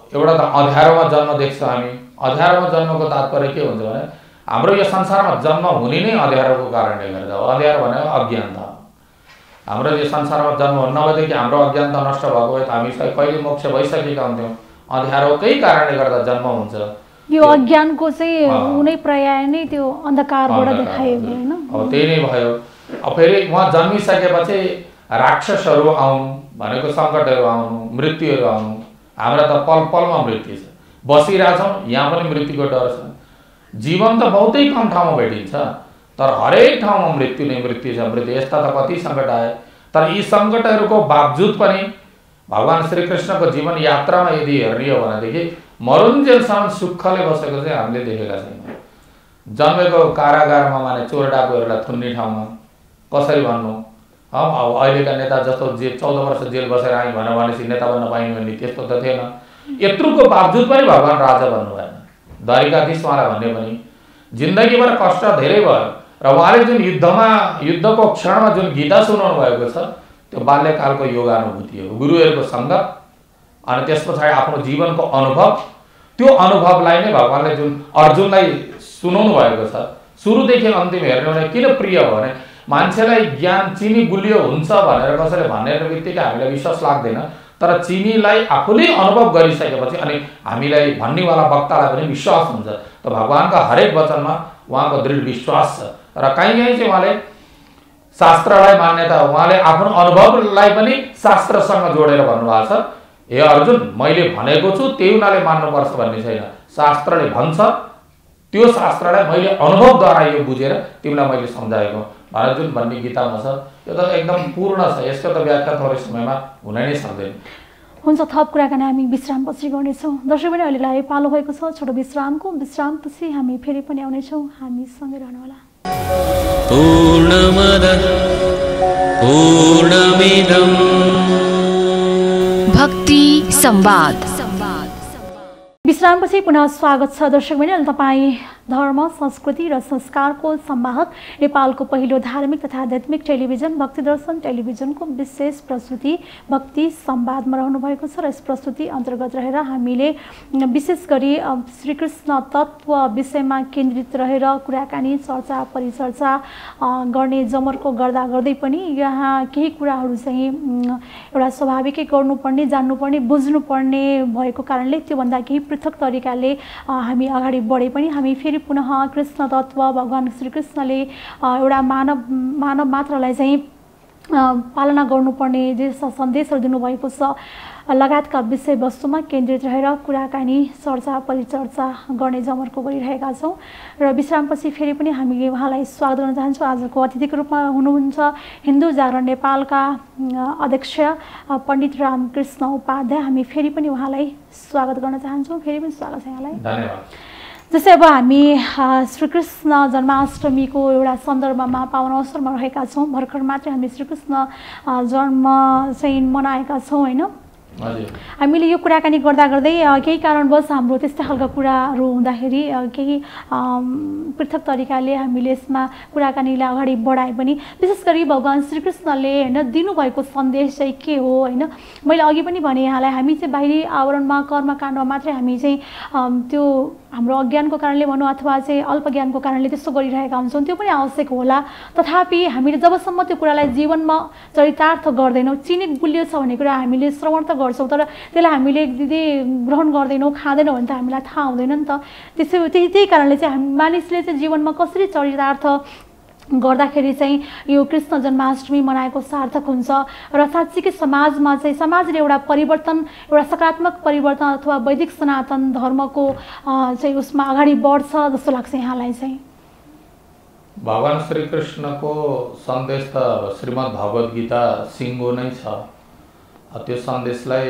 एउटा त अँध्यारोमा जन्म देख्छौँ हामी। अँध्यारोमा जन्मको तात्पर्य के हुन्छ भने हाम्रो यो संसारमा जन्म हुने नै अँध्यारोको कारणले गर्दा हो। अँध्यारो भनेको अज्ञानता हो। हाम्रो यो संसारमा जन्म हुनु नभएदेखि हाम्रो अज्ञानता नष्ट भएको भए त हामी कहिले मोक्ष भइसकेका हुन्थ्यौँ। अँध्यारोकै कारणले गर्दा जन्म हुन्छ। यो अज्ञानको चाहिँ कुनै पर्याय नै त्यो अन्धकारबाट देखायो हैन। अब त्यही नै भयो। अब फेरि उहाँ जन्मिसकेपछि राक्षसहरू आउनु भनेको सङ्कटहरू आउनु, मृत्युहरू आउनु। हाम्रा त पल पलमा मृत्यु छ, बसिरहेछौँ यहाँ पनि मृत्युको डर छ। जीवन त बहुतै कम ठाउँमा भेटिन्छ, तर हरेक ठाउँमा मृत्यु नै मृत्यु छ। मृत्यु यस्ता त कति सङ्कट आए, तर यी सङ्कटहरूको बावजुद पनि भगवान् श्रीकृष्णको जीवन यात्रामा यदि हेर्ने हो भनेदेखि मरुन्जेलसम्म सुखले बसेको चाहिँ हामीले देखेका छैनौँ। जन्मेको कारागारमा माने चोर डाकुहरूलाई थुन्ने ठाउँमा कसरी भन्नु? अब अहिलेका नेता जस्तो 14 वर्ष जेल बसेर आयौँ भनेपछि नेता बन्न पाइने भन्ने त्यस्तो त थिएन। यत्रुको बावजुद पनि भगवान् राजा बन्नु भएन। द्वारिकाधीश उहाँलाई भन्ने पनि जिन्दगीभर कष्ट धेरै भयो र उहाँले जुन युद्धको क्षणमा जुन गीता सुनाउनु भएको छ त्यो बाल्यकालको योगानुभूति हो, गुरुहरूको सङ्गत अनि त्यस पछाडि आफ्नो जीवनको अनुभव। त्यो अनुभवलाई नै भगवान्ले जुन अर्जुनलाई सुनाउनु भएको छ, सुरुदेखि अन्तिम हेर्ने भने किन प्रिय हो भने मान्छेलाई ज्ञान चिनी गुलियो हुन्छ भनेर कसैले भन्ने बित्तिकै हामीलाई विश्वास लाग्दैन, तर चिनीलाई आफूले अनुभव गरिसकेपछि अनि हामीलाई भन्नेवाला वक्तालाई पनि विश्वास हुन्छ। त भगवान्का हरेक वचनमा उहाँको दृढ विश्वास छ र कहीँ चाहिँ उहाँले शास्त्रलाई मान्यता, उहाँले आफ्नो अनुभवलाई पनि शास्त्रसँग जोडेर भन्नुभएको छ। हे अर्जुन, मैले भनेको छु त्यही उनीहरूले मान्नुपर्छ भन्ने छैन। शास्त्रले भन्छ, त्यो शास्त्रलाई मैले अनुभवद्वारा यो बुझेर तिमीलाई मैले सम्झाएको भनेर जुन भन्ने गीतामा छ, यो त एकदम पूर्ण छ। यसको त व्याख्या थोरै समयमा हुन नै सक्दैन। हुन्छ, थप कुराकानी हामी विश्रामपछि गर्नेछौँ। दर्शक पनि अहिलेलाई पालो भएको छ छोटो विश्रामको। विश्रामपछि हामी फेरि पनि आउनेछौँ, हामीसँगै रहनुहोला। पूर्णमदः पूर्णमिदं भक्ति संवाद। विश्रामपछि पुनः स्वागत छ दर्शक बहिनी। तपाईँ धर्म, संस्कृति र संस्कारको संवाहक नेपालको पहिलो धार्मिक तथा आध्यात्मिक टेलिभिजन भक्ति दर्शन टेलिभिजनको विशेष प्रस्तुति भक्ति संवादमा रहनु भएको छ र यस प्रस्तुति अन्तर्गत रहेर हामीले विशेष गरी श्रीकृष्ण तत्त्व विषयमा केन्द्रित रहेर कुराकानी, चर्चा, परिचर्चा गर्ने जमर्को गर्दा गर्दै पनि यहाँ केही कुराहरू चाहिँ एउटा स्वाभाविकै गर्नुपर्ने, जान्नुपर्ने, बुझ्नुपर्ने भएको कारणले त्योभन्दा केही पृथक तरिकाले हामी अगाडि बढे पनि हामी फेरि पुनः कृष्ण तत्त्व भगवान् श्रीकृष्णले एउटा मानव मात्रलाई चाहिँ पालना गर्नुपर्ने जे सन्देशहरू दिनुभएको छ लगायतका विषयवस्तुमा केन्द्रित रहेर कुराकानी चर्चा परिचर्चा गर्ने जमर्को गरिरहेका छौँ र विश्रामपछि फेरि पनि हामीले उहाँलाई स्वागत गर्न चाहन्छौँ। आजको अतिथिको रूपमा हुनुहुन्छ हिन्दू जागरण नेपालका अध्यक्ष पण्डित रामकृष्ण उपाध्याय। हामी फेरि पनि उहाँलाई स्वागत गर्न चाहन्छौँ। फेरि पनि स्वागत छ यहाँलाई। धन्यवाद। जस्तै अब हामी श्रीकृष्ण जन्माष्टमीको एउटा सन्दर्भमा पावन अवसरमा रहेका छौँ। भर्खर मात्रै हामी श्रीकृष्ण जन्म चाहिँ मनाएका छौँ होइन। हामीले यो कुराकानी गर्दा गर्दै केही कारणवश हाम्रो त्यस्तै खालका कुराहरू हुँदाखेरि केही पृथक तरिकाले हामीले यसमा कुराकानीलाई अगाडि बढाए पनि विशेष गरी भगवान् श्रीकृष्णले होइन दिनुभएको सन्देश चाहिँ के हो होइन। मैले अघि पनि भने यहाँलाई हामी चाहिँ बाहिरी आवरणमा कर्मकाण्डमा मात्रै हामी चाहिँ त्यो हाम्रो अज्ञानको कारणले भनौँ अथवा चाहिँ अल्पज्ञानको कारणले त्यस्तो गरिरहेका हुन्छौँ, त्यो पनि आवश्यक होला। तथापि हामीले जबसम्म त्यो कुरालाई जीवनमा चरितार्थ गर्दैनौँ, चिनी गुलियो छ भन्ने कुरा हामीले श्रवण त गर्छौँ तर त्यसलाई हामीले यदि ग्रहण गर्दैनौँ खाँदैनौँ भने त हामीलाई थाहा हुँदैन नि त। त्यही कारणले चाहिँ मानिसले चाहिँ जीवनमा कसरी चरितार्थ गर्दाखेरि चाहिँ यो कृष्ण जन्माष्टमी मनाएको सार्थक हुन्छ र साँच्चीकै समाजमा चाहिँ समाजले एउटा परिवर्तन, एउटा सकारात्मक परिवर्तन अथवा वैदिक सनातन धर्मको चाहिँ उसमा अगाडि बढ्छ जस्तो लाग्छ यहाँलाई चाहिँ। भगवान् श्रीकृष्णको सन्देश त श्रीमद् भगवद् गीता सिङ्गो नै छ। त्यो सन्देशलाई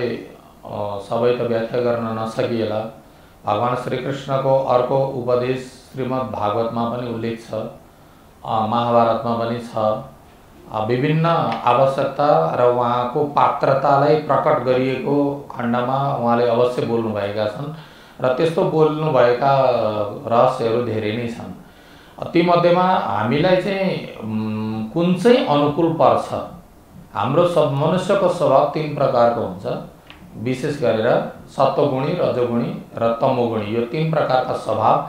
सबै त व्याख्या गर्न नसकिएला। भगवान् श्रीकृष्णको अर्को उपदेश श्रीमद् भागवतमा पनि उल्लेख छ, महाभारतमा पनि छ। विभिन्न आवश्यकता र उहाँको पात्रतालाई प्रकट गरिएको खण्डमा उहाँले अवश्य बोल्नुभएका छन् र त्यस्तो बोल्नुभएका रहस्यहरू धेरै नै छन्। तीमध्येमा हामीलाई चाहिँ कुन चाहिँ अनुकूल पर्छ। हाम्रो मनुष्यको स्वभाव 3 प्रकारको हुन्छ, विशेष गरेर सत्वगुणी, रजोगुणी र तमोगुणी। यो 3 प्रकारका स्वभाव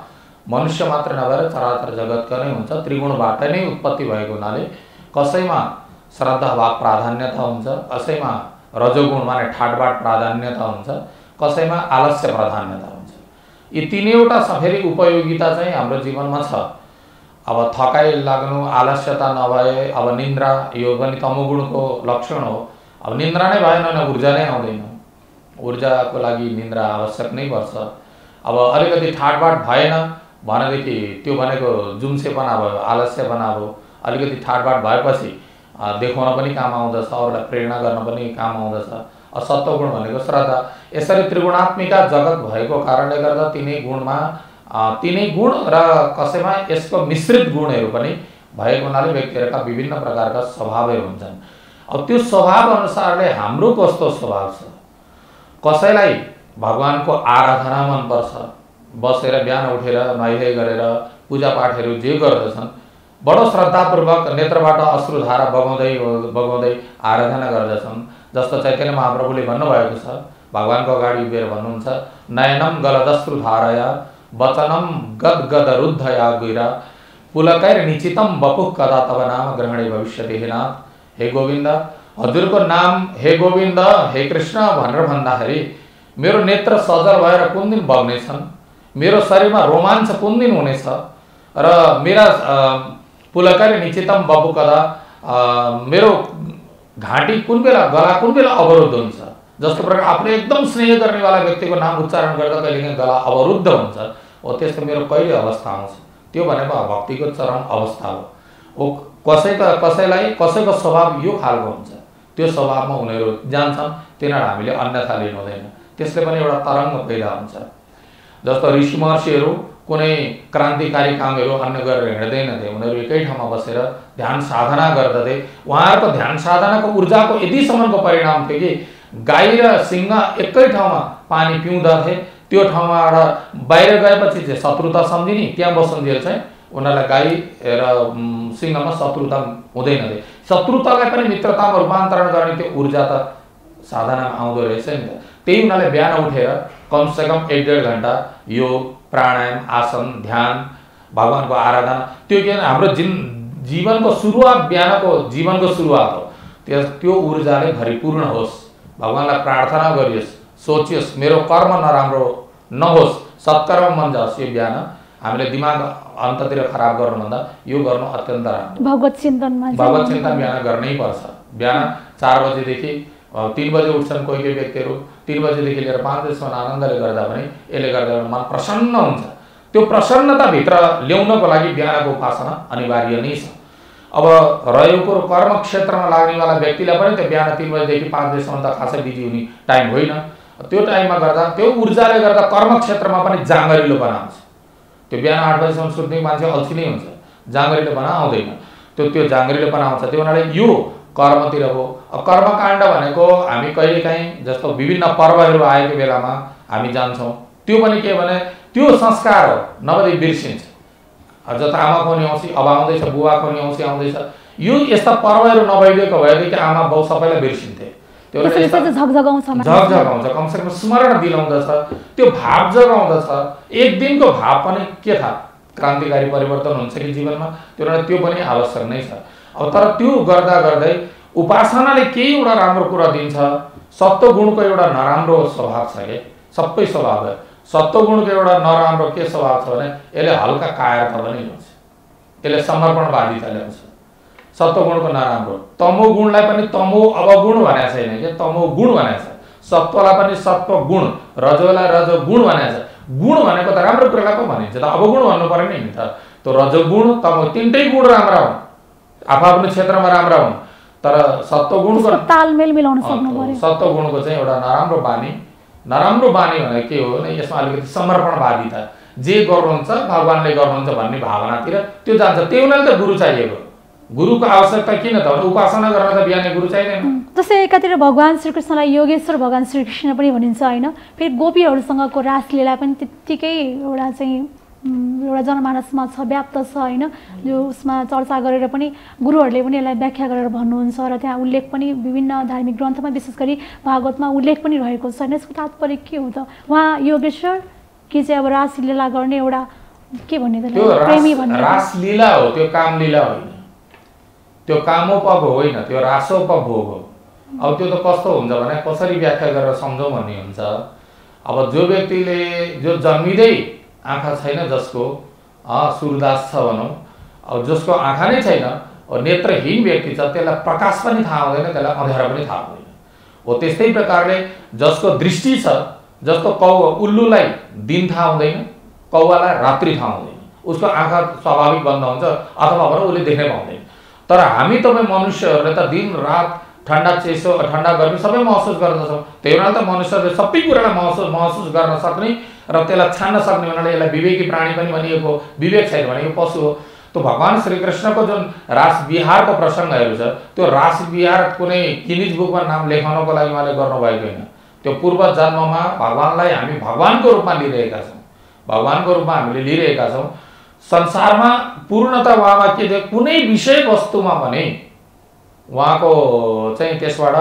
मनुष्य मात्र नभएर चराचर जगतका नै हुन्छ। त्रिगुणबाट नै उत्पत्ति भएको हुनाले कसैमा श्रद्धा भाव प्राधान्यता हुन्छ, कसैमा रजोगुण माने ठाटबाट प्राधान्यता हुन्छ, कसैमा आलस्य प्राधान्यता हुन्छ। यी तीनैवटा फेरि उपयोगिता चाहिँ हाम्रो जीवनमा छ। अब थकाइ लाग्नु, आलस्यता नभए, अब निन्द्रा, यो पनि तमोगुणको लक्षण हो। अब निन्द्रा नै भएन भने ऊर्जा नै आउँदैन। ऊर्जाको लागि निन्द्रा आवश्यक नै पर्छ। अब अलिकति ठाटबाट भएन भनेदेखि त्यो भनेको जुम्सेपना भयो, आलस्यपना भयो। अलिकति ठाटबाट भएपछि देखाउन पनि काम आउँदछ, अरूलाई प्रेरणा गर्न पनि काम आउँदछ। सत्वगुण भनेको श्रद्धा। यसरी त्रिगुणात्मिका जगत भएको कारणले गर्दा तिनै गुण र कसैमा यसको मिश्रित गुणहरू पनि भएको हुनाले व्यक्तिहरूका विभिन्न प्रकारका स्वभावहरू हुन्छन्। अब त्यो स्वभाव अनुसारले हाम्रो कस्तो स्वभाव छ। कसैलाई भगवानको आराधना मनपर्छ, बसेर बिहान उठेर नुहाइधुवाइ गरेर पूजापाठहरू जे गर्दछन् बडो श्रद्धापूर्वक नेत्रबाट अश्रुधारा बगाउँदै आराधना गर्दछन्। जस्तो चैतन्य महाप्रभुले भन्नुभएको छ, भगवानको अगाडि उभिएर भन्नुहुन्छ, नयनम गलदश्रुधारया वचनम गदगदरुद्धया गिरा पुलकैर्निचितम बपुः कदा तव नाम ग्रहणे भविष्यति हे नाथ। हे गोविन्द, हजुरको नाम हे गोविन्द हे कृष्ण भनेर भन्दाखेरि मेरो नेत्र सजल भएर कुन दिन बग्नेछन्, मेरो शरीरमा रोमाञ्च कुन दिन हुनेछ र मेरा पुलकैर्निचितम बपुः कदा, मेरो घाँटी कुन बेला, गला कुन बेला अवरुद्ध हुन्छ। जस्तो प्रकार आफूले एकदम स्नेह गर्नेवाला व्यक्तिको नाम उच्चारण गर्दा कहिलेकाहीँ गला अवरुद्ध हुन्छ, हो त्यस्तो मेरो कहिले अवस्था आउँछ। त्यो भनेको भक्तिको चरम अवस्था हो। कसैलाई कसैको स्वभाव यो खालको हुन्छ, त्यो स्वभावमा उनीहरू जान्छन्, तिनीहरू हामीले अन्यथा लिनु हुँदैन। त्यसले पनि एउटा तरङ्ग पैदा हुन्छ। जस्तो ऋषि महर्षिहरू कुनै क्रान्तिकारी कामहरू अन्य गरेर हिँड्दैनथे, उनीहरू एकै ठाउँमा बसेर ध्यान साधना गर्दथे। उहाँहरूको ध्यान साधनाको ऊर्जाको यतिसम्मको परिणाम थियो कि गाई र सिंह एकै ठाउँमा पानी पिउँदथे। त्यो ठाउँबाट बाहिर गएपछि चाहिँ शत्रुता सम्झिने, त्यहाँ बसुन्जेल चाहिँ उनीहरूलाई गाई र सिंहमा शत्रुता हुँदैन थियो। शत्रुतालाई पनि मित्रतामा रूपान्तरण गर्ने त्यो ऊर्जा त साधनामा आउँदो रहेछ नि त। त्यही उनीहरूले बिहान उठेर कमसेकम 1-1.5 घन्टा योग, प्राणायाम, आसन, ध्यान, भगवानको आराधना, त्यो के हाम्रो जीवनको सुरुवात, बिहानको जीवनको सुरुवात हो। त्यो ऊर्जाले भरिपूर्ण होस्, भगवानलाई प्रार्थना गरियोस्, सोचियोस् मेरो कर्म नराम्रो नहोस्, सत्कर्म मन जाओस्। यो बिहान हामीले दिमाग अन्ततिर खराब गर्नुभन्दा यो गर्नु अत्यन्त राम्रो। भगवत चिन्तन बिहान गर्नै पर्छ। बिहान 4 बजेदेखि 3 बजे उठ्छन् कोही व्यक्तिहरू, 3 बजेदेखि लिएर 5 बजेसम्म आनन्दले गर्दा पनि यसले गर्दा मन प्रसन्न हुन्छ। त्यो प्रसन्नताभित्र ल्याउनको लागि बिहानको उपासना अनिवार्य नै छ। अब रह्यो कुरो कर्म क्षेत्रमा लाग्नेवाला व्यक्तिलाई पनि त्यो बिहान 3 बजेदेखि 5 बजेसम्म त खासै बिजी हुने टाइम होइन। त्यो टाइममा गर्दा त्यो ऊर्जाले गर्दा कर्म क्षेत्रमा पनि जाँगरिलो बनाउँछ। त्यो बिहान 8 बजेसम्म सुत्ने मान्छे अल्छी नै हुन्छ, जाँगरिलो बनाउँदैन। त्यो जाँगरिलो बनाउँछ। त्यो हुनाले यो कर्मतिर हो। कर्मकाण्ड भनेको हामी कहिलेकाहीँ जस्तो विभिन्न पर्वहरू आएको बेलामा हामी जान्छौँ, त्यो पनि के भने त्यो संस्कार हो, नभए बिर्सिन्छ। जस्तो आमाको नि औँसी अब आउँदैछ, बुवाको नि औँसी आउँदैछ, यो यस्ता पर्वहरू नभइदिएको भएदेखि आमा बाउ सबैलाई बिर्सिन्थे। त्यो झकझगाउँछ, कमसेकम स्मरण दिलाउँदछ, त्यो भाव जगाउँदछ। एक दिनको भाव पनि के थाहा क्रान्तिकारी परिवर्तन हुन्छ कि जीवनमा, त्यो पनि आवश्यक नै छ। अब तर त्यो गर्दा गर्दै उपासनाले केही एउटा राम्रो कुरा दिन्छ। सत्वगुणको एउटा नराम्रो स्वभाव छ के, सबै स्वभाव है। सत्वगुणको एउटा नराम्रो के स्वभाव छ भने यसले हल्का कायरता पनि ल्याउँछ, यसले समर्पणवादिता ल्याउँछ। सत्वगुणको नराम्रो, तमोगुणलाई पनि तमो अवगुण भनेको छैन के, तमोगुण भनेको छ। सत्वलाई पनि सत्वगुण, रजोलाई रजोगुण भनेको छ। गुण भनेको त राम्रो कुरालाई पो भनिन्छ त, अवगुण भन्नु पर्यो नि त। त्यो रजोगुण तमो तीनटै गुण राम्रा हुन्, आफ्नो क्षेत्रमा राम्रा हुन्, तर सत्वगुणको तालमेल मिलाउन सक्नु पर्यो। सत्वगुणको चाहिँ एउटा नराम्रो बानी भनेको के हो भने यसमा अलिकति समर्पणवादिता, जे गर्नुहुन्छ भगवानले गर्नुहुन्छ भन्ने भावनातिर त्यो जान्छ। त्यो हुनाले त गुरु चाहिएको। गुरुको आवश्यकता किन त भने उपासना गर्न त बिहानै गुरु चाहिँदैन। जस्तै एकातिर भगवान श्रीकृष्णलाई योगेश्वर भगवान श्रीकृष्ण पनि भनिन्छ होइन, फेरि गोपीहरूसँगको रासलीला पनि त्यत्तिकै एउटा चाहिँ एउटा जनमानसमा छ, व्याप्त छ होइन। जो उसमा चर्चा गरेर पनि गुरुहरूले पनि यसलाई व्याख्या गरेर भन्नुहुन्छ र त्यहाँ उल्लेख पनि विभिन्न धार्मिक ग्रन्थमा विशेष गरी भागवतमा उल्लेख पनि रहेको छ होइन। यसको तात्पर्य के हो त? उहाँ योगेश्वर कि चाहिँ अब रासलीला गर्ने एउटा के भन्ने प्रेमी भन्ने रासलीला हो, त्यो कामलीला होइन, त्यो कामोपभोग होइन, त्यो रासोपभोग हो। अब त्यो त कस्तो हुन्छ भने कसरी व्याख्या गरेर सम्झौँ भन्ने हुन्छ। अब जो व्यक्तिले जो जन्मिँदै आँखा छैन, जसको सूर्यदास छ भनौँ, अब जसको आँखा नै छैन, नेत्रहीन व्यक्ति छ, त्यसलाई प्रकाश पनि थाहा हुँदैन, त्यसलाई अँध्यारो पनि थाहा हुँदैन। हो त्यस्तै प्रकारले जसको दृष्टि छ, जस्तो उल्लुलाई दिन थाहा हुँदैन, कौवालाई रात्रि थाहा हुँदैन, उसको आँखा स्वाभाविक बन्द हुन्छ अथवा भनौँ उसले देख्नै पाउँदैन। तर हामी तपाईँ मनुष्यहरूले त दिन रात ठन्डा चिसो ठन्डा गर्मी सबै महसुस गर्दछौँ। त्यही हुनाले त मनुष्यले सबै कुरालाई महसुस गर्न सक्ने र त्यसलाई छान्न सक्ने हुनाले यसलाई विवेकी प्राणी पनि भनिएको। विवेक छैन भने यो पशु हो। त्यो भगवान श्रीकृष्णको जुन रास विहारको प्रसङ्गहरू छ, त्यो रास विहार कुनै गिनिज बुकमा नाम लेखाउनको लागि उहाँले गर्नुभएको होइन। त्यो पूर्व जन्ममा भगवानलाई हामी भगवानको रूपमा लिइरहेका छौँ, भगवानको रूपमा हामीले लिइरहेका छौँ। संसारमा पूर्णतः उहाँमा के थियो, कुनै विषय वस्तुमा भने उहाँको चाहिँ त्यसबाट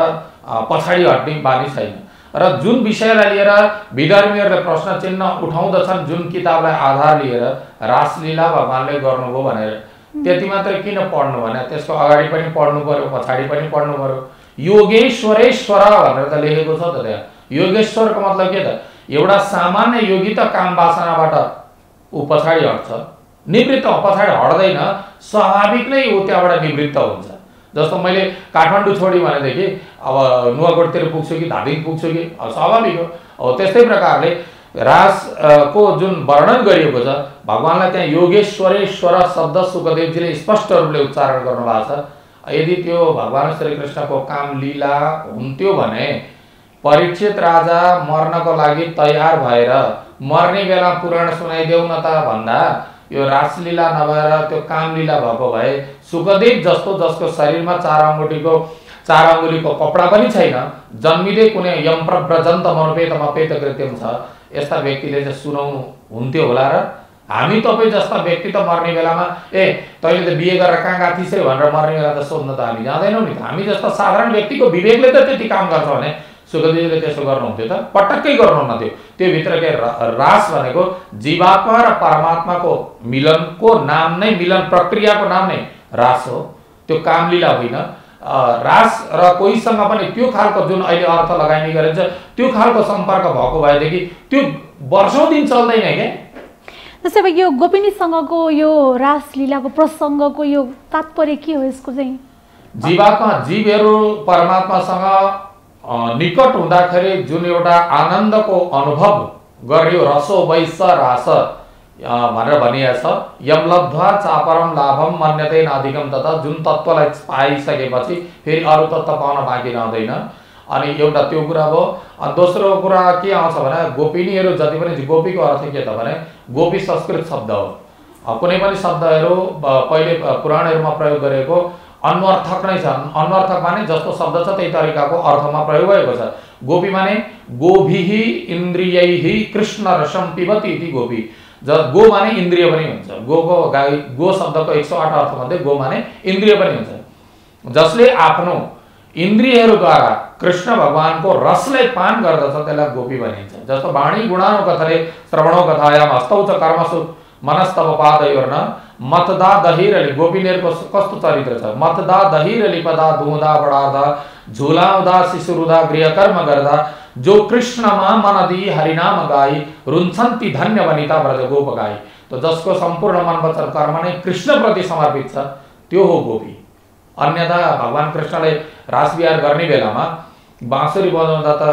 पछाडि हट्ने बानी छैन। र जुन विषयलाई लिएर विधर्मीहरूले प्रश्न चिन्ह उठाउँदछन्, जुन किताबलाई आधार लिएर रासलीला भगवानले गर्नुभयो भनेर, त्यति मात्रै किन पढ्नु भने त्यसको अगाडि पनि पढ्नु पर्यो, पछाडि पनि पढ्नु पर्यो। योगेश्वरेश्वर भनेर त लेखेको छ त त्यहाँ। योगेश्वरको मतलब के त? एउटा सामान्य योगी त काम वासनाबाट ऊ पछाडि हट्छ, निवृत्त पछाडि हट्दैन, स्वाभाविक नै ऊ त्यहाँबाट निवृत्त हुन्छ। जस्तो मैले काठमाडौँ छोडी भनेदेखि अब नुवाकोटतिर पुग्छु कि धादिङ पुग्छु कि स्वाभाविक हो। अब त्यस्तै प्रकारले रासको जुन वर्णन गरिएको छ, भगवानलाई त्यहाँ योगेश्वरेश्वर शब्द सुखदेवजीले स्पष्ट रूपले उच्चारण गर्नुभएको छ। यदि त्यो भगवान श्रीकृष्णको काम लीला हुन्थ्यो भने परीक्षित राजा मर्नको लागि तयार भएर मर्ने बेला पुराण सुनाइदेऊ न त भन्दा यो रासलीला नभएर त्यो कामलीला भएको भए सुखदेव जस्तो जसको शरीरमा 4 अङ्गुलीको कपडा पनि छैन, जन्मिँदै कुनै यमप्रव्रजन्त मनोपेतमा पेत कृत्यम छ, यस्ता व्यक्तिले चाहिँ सुनाउनु हुन्थ्यो होला। र हामी तपाईँ जस्ता व्यक्ति त मर्ने बेलामा तैँले त बिहे गरेर कहाँ गएको थिइस् भनेर मर्ने बेला त सोध्न त हामी जाँदैनौँ नि त। हामी जस्ता साधारण व्यक्तिको विवेकले त त्यति काम गर्छ भने सुखदेवले त्यसो गर्नुहुन्थ्यो त? पटक्कै गर्नुहुन्न थियो। त्यो भित्रकै रास भनेको जीवात्मा र परमात्माको मिलनको नाम नै, मिलन प्रक्रियाको नाम नै रास हो, त्यो कामलीला होइन। रास र कोहीसँग पनि त्यो खालको जुन अहिले अर्थ लगाइने गरिन्छ त्यो खालको सम्पर्क भएको भएदेखि त्यो वर्षौं दिन चल्दैन के। जस्तै अब यो गोपिनीसँगको यो रासलीलाको प्रसङ्गको यो तात्पर्य के हो यसको चाहिँ? जीवात्मा जीवहरू परमात्मासँग निकट हुँदाखेरि जुन एउटा आनन्दको अनुभव गर्यो रसो वैश्य रास भनेर भनिएको छ, यम लब्ध्वा चापरम लाभम मन्यतेन अधिकम तथा, जुन तत्त्वलाई पाइसकेपछि फेरि अरू तत्त्व पाउन बाँकी रहँदैन। अनि एउटा त्यो कुरा भयो। अनि दोस्रो कुरा के आउँछ भने गोपिनीहरू जति पनि, गोपीको अर्थ के त भने गोपी संस्कृत शब्द हो। कुनै पनि शब्दहरू पहिले पुराणहरूमा प्रयोग गरेको अन्वर्थक नै छ। अन्वर्थक माने जस्तो शब्द छ त्यही तरिकाको अर्थमा प्रयोग भएको छ। गोपी माने गोभिहि इन्द्रियैहि कृष्ण रसम पिबति इति गोपी। गो माने इन्द्रिय पनि हुन्छ। गोको गाई, गो शब्दको 108 अर्थ मध्ये गो माने इन्द्रिय पनि हुन्छ। जसले आफ्नो इन्द्रियहरूद्वारा कृष्ण भगवानको रसलाई पान गर्दछ त्यसलाई गोपी भनिन्छ। जस्तो वाणी गुणानो कथले श्रवणो कथायाम हस्तौ च कर्मसु मनस्तव पादयोर्न मतदा दहिरली। गोपिनीहरूको कस्तो चरित्र छ? मतदा दहिरली पदा दुहुदा बडादा झुलाउँदा शिशुरुदा गृहकर्म गर्दा जो कृष्णमा मन दिई हरिनाम गाई रुन्छन्ति धन्य वनिता व्रज गोप गाई। तो जसको सम्पूर्ण मन वचन कर्म नै कृष्ण प्रति समर्पित छ त्यो हो गोपी। अन्यथा भगवान कृष्णले रास विहार गर्ने बेलामा बाँसुरी बजाउँदा त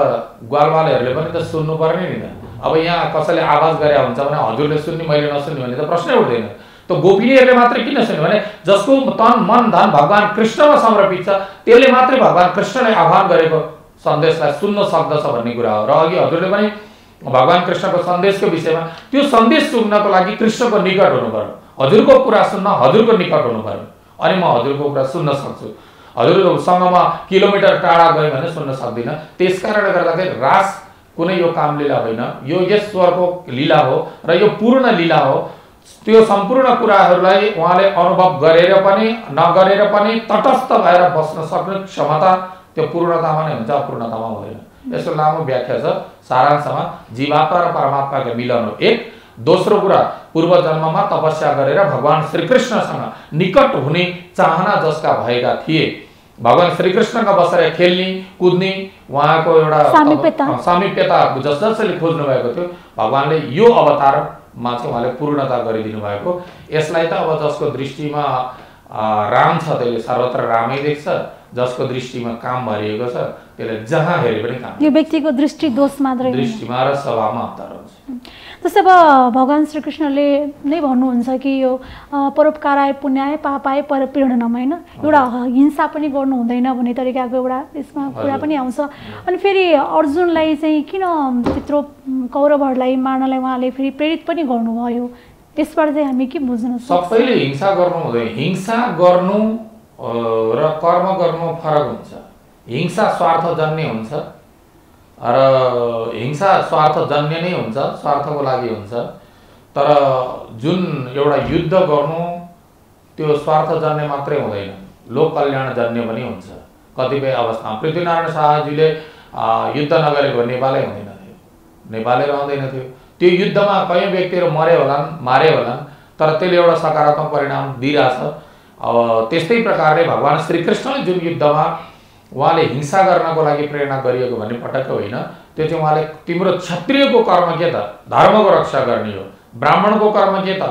ग्वालवालेहरूले पनि त सुन्नु पर्ने नि त। अब यहाँ कसैले आवाज गरे हुन्छ भने हजुरले सुन्ने मैले नसुन्ने भने त प्रश्नै उठ्दैन। तो गोपिनीहरूले मात्रै किन सुन्ने भने जसको तन मन धन भगवान कृष्णमा समर्पित छ त्यसले मात्रै भगवान कृष्णले आह्वान गरेको सन्देशलाई सुन्न सक्दछ भन्ने कुरा हो। र अघि हजुरले पनि भगवान कृष्णको सन्देशको विषयमा त्यो सन्देश सुन्नको लागि कृष्णको निकट हुनु पर्यो। हजुरको कुरा सुन्न हजुरको निकट हुनु पर्यो अनि म हजुरको कुरा सुन्न सक्छु। हजुरसँग म किलोमिटर टाढा गएँ भने सुन्न सक्दिनँ। त्यसकारणले गर्दाखेरि रास कुनै यो कामलीला होइन, यो ईश्वरको लीला हो र यो पूर्ण लीला हो। त्यो सम्पूर्ण कुराहरूलाई उहाँले अनुभव गरेर पनि नगरेर पनि तटस्थ भएर बस्न सक्ने क्षमता त्यो पूर्णतामा नै हुन्छ, अपूर्णतामा हुँदैन। यसको लामो व्याख्या छ। सारांशमा जीवात्मा र परमात्माको मिलन हो एक। दोस्रो कुरा पूर्व जन्ममा तपस्या गरेर भगवान श्रीकृष्णसँग निकट हुने चाहना जसका भएका थिए, भगवान श्रीकृष्णका बसेर खेल्ने कुद्ने उहाँको एउटा सामिप्यता जसले खोज्नु भएको थियो भगवानले यो अवतारमा चाहिँ उहाँले पूर्णता गरिदिनु भएको। यसलाई त अब जसको दृष्टिमा राम छ त्यसले सर्वत्र रामै देख्छ, जसको दृष्टिमा काम भरिएको छ त्यसले जहाँ हेरे पनि काम। यो व्यक्तिको दृष्टि दोष मात्रै, दृष्टिमा र स्वभावमा अन्तर हुन्छ। जस्तै अब भगवान श्रीकृष्णले नै भन्नुहुन्छ कि यो परोपकाराय पुण्याय पापाय परपीडनम, होइन, एउटा हिंसा पनि गर्नु हुँदैन भन्ने तरिकाको एउटा यसमा कुरा पनि आउँछ। अनि फेरि अर्जुनलाई चाहिँ किन त्यत्रो कौरवहरूलाई मार्नलाई उहाँले फेरि प्रेरित पनि गर्नुभयो? यसबाट चाहिँ हामी के बुझ्न सक्छौँ? सबैले हिंसा गर्नु हुँदैन। हिंसा गर्नु र कर्म गर्नु फरक हुन्छ। हिंसा स्वार्थजन्य हुन्छ र हिंसा स्वार्थजन्य नै हुन्छ, स्वार्थको लागि हुन्छ। तर जुन एउटा युद्ध गर्नु त्यो स्वार्थजन्य मात्रै हुँदैन, लोक कल्याणजन्य पनि हुन्छ। कतिपय अवस्थामा पृथ्वीनारायण शाहजीले युद्ध नगरेको नेपालै हुँदैन थियो, नेपालै रहँदैन थियो। त्यो युद्धमा कयौं व्यक्तिहरू मरे होलान्, मारे होलान्, तर त्यसले एउटा सकारात्मक परिणाम दिइरहेछ। अब त्यस्तै प्रकारले भगवान श्रीकृष्णले जुन युद्धमा उहाँले हिंसा गर्नको लागि प्रेरणा गरिएको भन्ने पटक्कै होइन। त्यो चाहिँ उहाँले तिम्रो क्षत्रियको कर्म के त धर्मको रक्षा गर्ने हो, ब्राह्मणको कर्म के त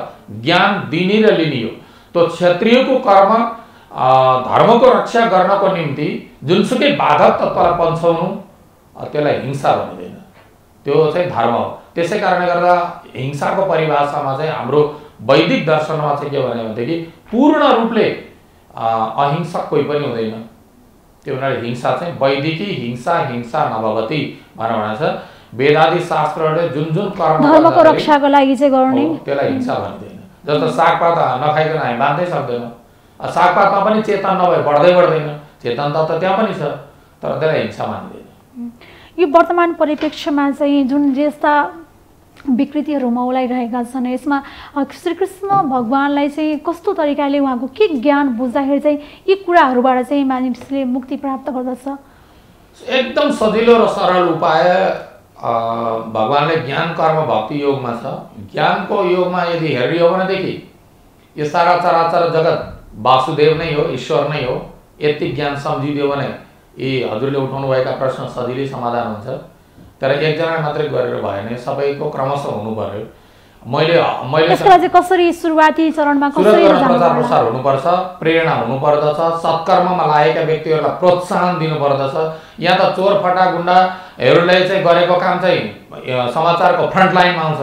ज्ञान दिने र लिने हो। तो क्षत्रियको कर्म धर्मको रक्षा गर्नको निम्ति जुनसुकै बाधक तत्त्वलाई पन्छाउनु त्यसलाई हिंसा भनिँदैन, त्यो चाहिँ धर्म हो। त्यसै कारणले गर्दा हिंसाको परिभाषामा चाहिँ हाम्रो वैदिक दर्शनमा चाहिँ के भनेदेखि पूर्ण रूपले अहिंसक कोही पनि हुँदैन। त्यो हुनाले हिंसा चाहिँ वैदिकी हिंसा हिंसा नभवति भनेर भन्छ। वेदादि शास्त्रहरूले जुन जुन कर्म धर्मको रक्षाको लागि चाहिँ गर्ने त्यसलाई हिंसा भनिँदैन। जस्तो सागपात नखाइकन हामी बाँध्दै सक्दैनौँ, सागपातमा पनि चेतन नभए बढ्दै बढ्दैन, चेतन त त्यहाँ पनि छ, तर त्यसलाई हिंसा मानिँदैन। यो वर्तमान परिप्रेक्ष्यमा चाहिँ जुन यस्ता विकृतिहरू मौलाइरहेका छन् यसमा श्रीकृष्ण भगवानलाई चाहिँ कस्तो तरिकाले उहाँको के ज्ञान बुझ्दाखेरि चाहिँ यी कुराहरूबाट चाहिँ मानिसले मुक्ति प्राप्त गर्दछ? एकदम सजिलो र सरल उपाय भगवानले ज्ञान कर्म भक्ति योगमा छ। ज्ञानको योगमा यदि हेर्ने हो भनेदेखि यो सारा चराचर जगत वासुदेव नै हो, ईश्वर नै हो। यति ज्ञान सम्झिदियो भने यी हजुरले उठाउनु भएका प्रश्न सजिलै समाधान हुन्छ। तर एकजना मात्रै गरेर भएन, सबैको क्रमशः हुनु पर्यो। मैले यसको लागि कसरी सुरुवाती चरणमा कसरी प्रचार प्रसार हुनुपर्छ, प्रेरणा हुनुपर्दछ, सत्कर्ममा लागेका व्यक्तिहरूलाई प्रोत्साहन दिनुपर्दछ। यहाँ त चोर फटा गुण्डाहरूले चाहिँ गरेको काम चाहिँ समाचारको फ्रन्ट लाइनमा आउँछ,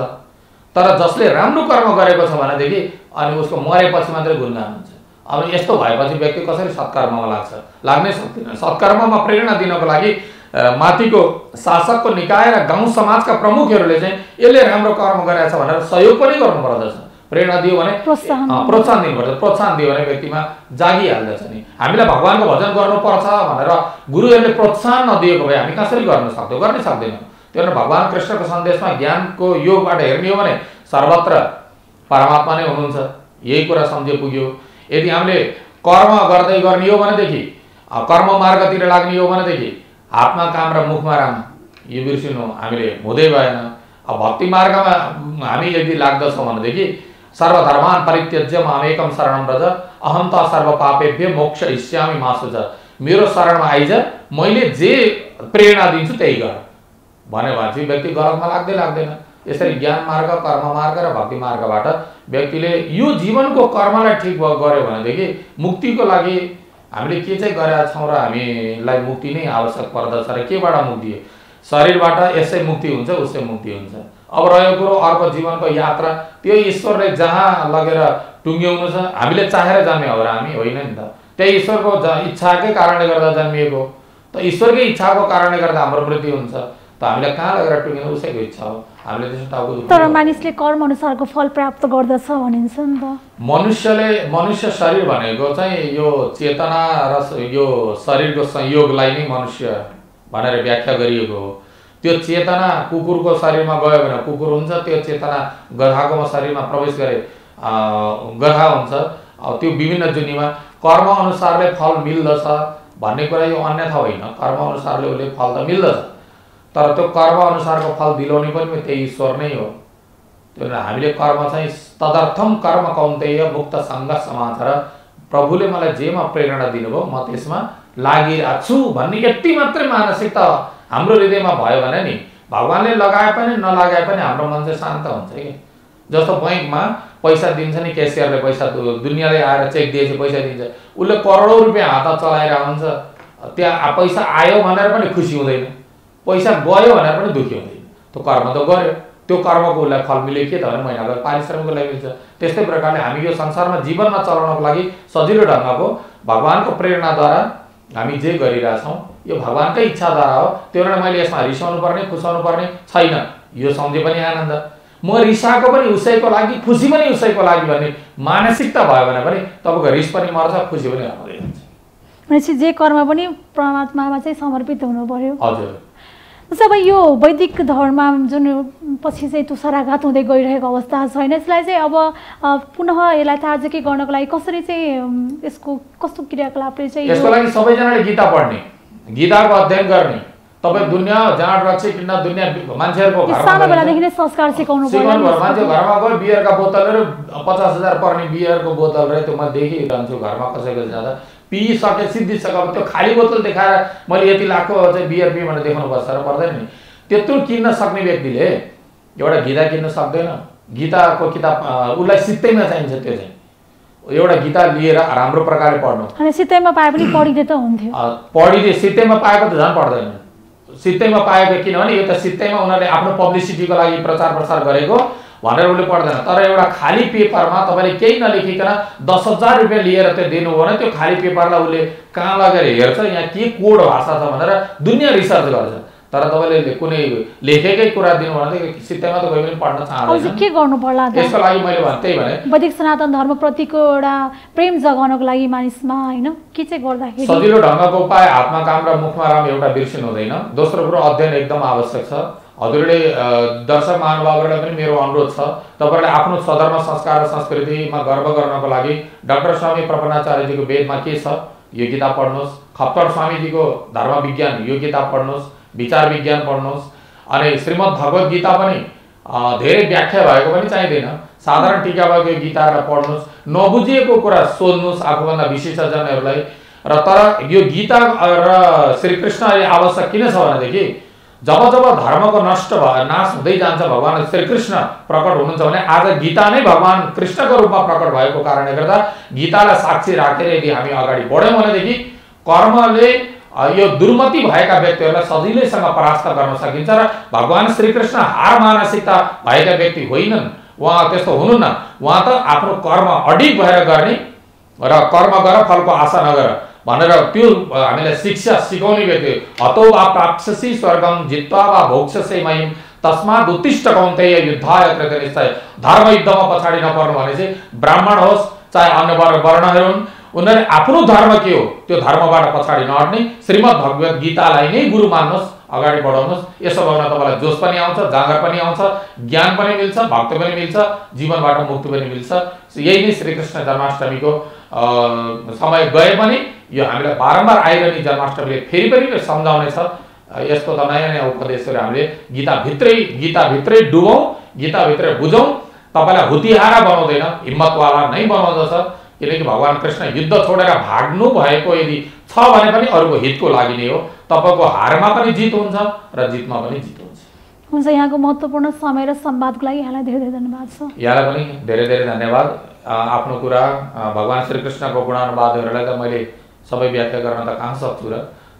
तर जसले राम्रो कर्म गरेको छ भनेदेखि अनि उसको मरेपछि मात्रै गुणगान हुन्छ। अब यस्तो भएपछि व्यक्ति कसरी सत्कर्ममा लाग्छ? लाग्नै सक्दैन। सत्कर्ममा प्रेरणा दिनको लागि माथिको शासकको निकाय र गाउँ समाजका प्रमुखहरूले चाहिँ यसले राम्रो कर्म गरेको छ भनेर सहयोग पनि गर्नुपर्दछ। प्रेरणा दियो भने प्रोत्साहन दिनुपर्छ। प्रोत्साहन दियो भने व्यक्तिमा जागिहाल्दछ नि। हामीलाई भगवानको भजन गर्नुपर्छ भनेर गुरुहरूले प्रोत्साहन नदिएको भए हामी कसरी गर्न सक्छौँ? गर्नै सक्दैनौँ। त्यो भएर भगवान कृष्णको सन्देशमा ज्ञानको योगबाट हेर्ने हो भने सर्वत्र परमात्मा नै हुनुहुन्छ। यही कुरा सम्झे पुग्यो। यदि हामीले कर्म गर्दै गर्ने हो भनेदेखि, कर्म मार्गतिर लाग्ने हो भनेदेखि हातमा काम र मुखमा राम यो बिर्सिनु हामीले हुँदै भएन। अब भक्ति मार्गमा हामी यदि लाग्दछौँ भनेदेखि सर्वधर्मान् परित्यज्य मामेकं शरणं व्रज अहं त सर्व पापेभ्यो मोक्षयिष्यामि मा शुचः। मेरो शरणमा आइज, मैले जे प्रेरणा दिन्छु त्यही गर भन्यो भने चाहिँ व्यक्ति गलतमा लाग्दैन। यसरी ज्ञान मार्ग, कर्म मार्ग र भक्ति मार्गबाट व्यक्तिले यो जीवनको कर्मलाई ठिक गर्यो भनेदेखि मुक्तिको लागि हामीले के चाहिँ गरेका छौँ र हामीलाई मुक्ति नै आवश्यक पर्दछ र केबाट मुक्ति हो? शरीरबाट यसै मुक्ति हुन्छ, उसै मुक्ति हुन्छ। अब रह्यो कुरो अर्को जीवनको यात्रा, त्यो ईश्वरले जहाँ लगेर टुङ्ग्याउनु छ, हामीले चाहेर जन्मे हो र हामी होइन नि त। त्यही ईश्वरको इच्छाकै कारणले गर्दा जन्मिएको, त ईश्वरकै इच्छाको कारणले गर्दा हाम्रो मृत्यु हुन्छ। त हामीलाई कहाँ लगेर टुङ्गिनु उसैको इच्छा हो। हामीले त्यसो टाउको दुख्नु। तर मानिसले कर्म अनुसारको फल प्राप्त गर्दछ भनिन्छ नि त। मनुष्य शरीर भनेको चाहिँ यो चेतना र यो शरीरको संयोगलाई नै मनुष्य भनेर व्याख्या गरिएको हो। त्यो चेतना कुकुरको शरीरमा गयो भने कुकुर हुन्छ, त्यो चेतना गधाको शरीरमा प्रवेश गरे गधा हुन्छ। त्यो विभिन्न जुनीमा कर्म अनुसारले फल मिल्दछ भन्ने कुरा यो अन्यथा होइन। कर्म अनुसारले उसले फल त मिल्दछ, तर त्यो कर्म अनुसारको फल दिलाउने पनि त्यही ईश्वर नै हो। त्यो भएर हामीले कर्म चाहिँ तदर्थम कर्म कौन्तेय मुक्त सङ्ग समाचार, प्रभुले मलाई जेमा प्रेरणा दिनुभयो म त्यसमा लागिरहेको छु भन्ने यति मात्रै मानसिकता हाम्रो हृदयमा भयो भने नि भगवानले लगाए पनि नलगाए पनि हाम्रो मन चाहिँ शान्त हुन्छ कि। जस्तो बैंकमा पैसा दिन्छ नि, क्यासियरले पैसा दुनियाँले आएर चेक दिएपछि पैसा दिन्छ, उसले करोडौँ रुपियाँ हात चलाइरहेको हुन्छ। त्यहाँ पैसा आयो भनेर पनि खुसी हुँदैन, पैसा गयो भनेर पनि दुःखी हुँदैन। त्यो कर्म त गर्यो, त्यो कर्मको उसलाई फल मिल्यो के त भने महिनाको पारिश्रमिकको लागि मिल्छ। त्यस्तै प्रकारले हामी यो संसारमा जीवनमा चलाउनको लागि सजिलो ढङ्गको भगवानको प्रेरणाद्वारा हामी जे गरिरहेछौँ यो भगवानकै इच्छाद्वारा हो। त्यो भएर मैले यसमा रिसाउनु पर्ने खुसाउनु पर्ने छैन, यो सम्झे पनि आनन्द। म रिसाएको पनि उसैको लागि, खुसी पनि उसैको लागि भन्ने मानसिकता भयो भने पनि तपाईँको रिस पनि मर्छ, खुसी पनि हराउँदै जान्छ। भनेपछि जे कर्म पनि परमात्मामा चाहिँ समर्पित हुनु पर्यो। हजुर। अब यो वैदिक धर्ममा जुन पछि चाहिँ तुषाराघात हुँदै गइरहेको अवस्था छैन, यसलाई चाहिँ अब पुनः यसलाई ताजगी गर्नको लागि कसरी चाहिँ यसको कस्तो क्रियाकलापले चाहिँ यसको लागि सबैजनाले गीता पढ्ने, गीताको अध्ययन गर्ने। तपाईँ दुनियाँ जाँड रक्सी किन्न दुनियाँ मान्छेहरूको घरमा सानो बेलादेखि नै संस्कार सिकाउनु पर्यो। मान्छे घरमा गयो बियरका बोतलहरू 50,000 पर्ने बियरको बोतल रहे, त्यो म देखिरहन्छु घरमा कसैको जाँदा पिइसके सिद्धिसके अब त्यो खाली बोतल देखाएर मैले यति लाखको चाहिँ बियर पिएँ भनेर देखाउनु पर्छ र पर्दैन नि। त्यत्रो किन्न सक्ने व्यक्तिले एउटा गीता किन्न सक्दैन। गीताको किताब उसलाई सित्तैमा चाहिन्छ। त्यो चाहिँ एउटा गीता लिएर राम्रो प्रकारले पढ्नु। अनि सित्तैमा पाए पनि पढिदिए त हुन्थ्यो। पढिदिए, सित्तैमा पाएको त झन् पढ्दैन। सित्तैमा पाएको किनभने यो त सित्तैमा उनीहरूले आफ्नो पब्लिसिटीको लागि प्रचार प्रसार गरेको भनेर उसले पढ्दैन। तर एउटा खाली पेपरमा तपाईँले केही नलेखिकन 10,000 रुपियाँ लिएर त्यो दिनुभयो भने त्यो खाली पेपरलाई उसले कहाँ लगेर हेर्छ, यहाँ के कोड भाषा छ भनेर दुनियाँ रिसर्च गर्छ। तर तपाईँले कुनै लेखेकै कुरा दिनु भने सित्तैमा त कोही पनि पढ्न चाहँदैन। के गर्नु पर्ला त्यसको लागि मैले त्यही भने वैदिक सनातन धर्मप्रतिको एउटा प्रेम जगाउनको लागि मानिसमा होइन के चाहिँ गर्दाखेरि सजिलो ढङ्गको उपाय हातमा काम र मुखमा राम एउटा बिर्सिनु हुँदैन। दोस्रो कुरो अध्ययन एकदम आवश्यक छ। हजुरले दर्शक महानुभावहरूलाई पनि मेरो अनुरोध छ, तपाईँहरूले आफ्नो स्वधर्म संस्कार र संस्कृतिमा गर्व गर्नको लागि डाक्टर स्वामी प्रपन्नाचार्यजीको वेदमा के छ यो किताब पढ्नुहोस्, खप्तर स्वामीजीको धर्म विज्ञान यो किताब पढ्नुहोस्, विचार विज्ञान पढ्नुहोस्। अनि श्रीमद् भगवत गीता पनि धेरै व्याख्या भएको पनि चाहिँदैन, साधारण टीका भएको गीताहरूलाई पढ्नुहोस्। नबुझिएको कुरा सोध्नुहोस् आफूभन्दा विशेषजनहरूलाई। र तर यो गीता र श्रीकृष्णले आवश्यक किन छ भनेदेखि जब जब धर्मको नाश हुँदै जान्छ, भगवान श्रीकृष्ण प्रकट हुनुहुन्छ भने आज गीता नै भगवान कृष्णको रूपमा प्रकट भएको कारणले गर्दा गीतालाई साक्षी राखेर यदि हामी अगाडि बढ्यौँ भनेदेखि कर्मले यो दुर्मति भएका व्यक्तिहरूलाई सजिलैसँग परास्त गर्न सकिन्छ र भगवान श्रीकृष्ण हार मानसिकता भएका व्यक्ति होइनन्, उहाँ त्यस्तो हुनुहुन्न। उहाँ त आफ्नो कर्म अडिग भएर गर्ने र कर्म गर फलको आशा नगर भनेर त्यो हामीलाई शिक्षा सिकाउने व्यक्ति। हतो वा प्राप्स्यसि स्वर्गम जित्वा वा भोक्ष्यसे मयिम तस्मात् उत्तिष्ठ कौन्तेय युद्धाय कृतनिश्चय। धर्म युद्धमा पछाडि नपर्नु भने चाहिँ ब्राह्मण होस् चाहे अन्य वर्णहरू हुन्, उनीहरूले आफ्नो धर्म के हो त्यो धर्मबाट पछाडि नहट्ने, श्रीमद् भगवत गीतालाई नै गुरु मान्नुहोस्, अगाडि बढाउनुहोस्। यसो भएन तपाईँलाई जोस पनि आउँछ, जाँगर पनि आउँछ, ज्ञान पनि मिल्छ, भक्ति पनि मिल्छ, जीवनबाट मुक्ति पनि मिल्छ। यही नै श्रीकृष्ण जन्माष्टमीको समय गए पनि यो हामीलाई बारम्बार आइरहने जन्माष्टमीले फेरि पनि सम्झाउनेछ। यस्तो त नयाँ नयाँ उपदेशहरू हामीले गीताभित्रै डुबौँ, गीताभित्रै बुझौँ। तपाईँलाई हुतिहारा बनाउँदैन, हिम्मतवाला नै बनाउँदछ। किनकि भगवान कृष्ण युद्ध छोडेर भाग्नु भएको यदि छ भने पनि अरूको हितको लागि नै हो। तपाईँको हारमा पनि जित हुन्छ र जितमा पनि जित हुन्छ। यहाँको महत्त्वपूर्ण समय र संवादको लागि यहाँलाई धेरै धेरै धन्यवाद छ। यहाँलाई पनि धेरै धेरै धन्यवाद। आफ्नो कुरा भगवान श्रीकृष्णको गुणानुवादहरूलाई त मैले सबै व्याख्या गर्न त कहाँ सक्छु र,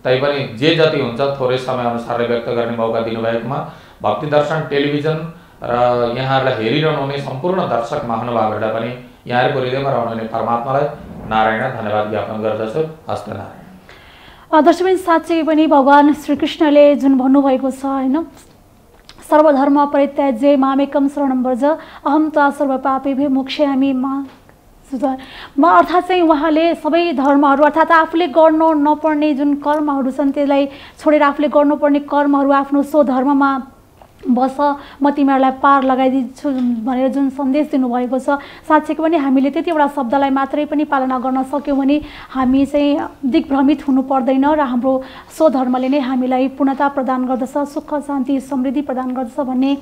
तैपनि जे जति हुन्छ थोरै समय अनुसारले व्यक्त गर्ने मौका दिनुभएकोमा भक्ति दर्शन टेलिभिजन र यहाँहरूलाई हेरिरहनु हुने सम्पूर्ण दर्शक महानुभावहरूलाई पनि यहाँहरूको हृदयमा रहनुहुने परमात्मालाई नारायण धन्यवाद ज्ञापन गर्दछु। हस्त नारायण। दर्शकबिन साँच्चै पनि भगवान श्रीकृष्णले जुन भन्नुभएको छ होइन, सर्वधर्म परित्याज्य मामेकम शरणं व्रज अहम त्वा सर्वपापेभ्यो मोक्षयामि म अर्थात् चाहिँ उहाँले सबै धर्महरू अर्थात् आफूले गर्नु नपर्ने जुन कर्महरू छन् त्यसलाई छोडेर आफूले गर्नुपर्ने कर्महरू आफ्नो स्वधर्ममा बस म तिमीहरूलाई पार लगाइदिन्छु भनेर जुन सन्देश दिनुभएको छ, साँच्चै पनि हामीले त्यतिवटा शब्दलाई मात्रै पनि पालना गर्न सक्यौँ भने हामी चाहिँ दिग्भ्रमित हुनु पर्दैन र हाम्रो स्वधर्मले नै हामीलाई पूर्णता प्रदान गर्दछ, सुख शान्ति समृद्धि प्रदान गर्दछ भन्ने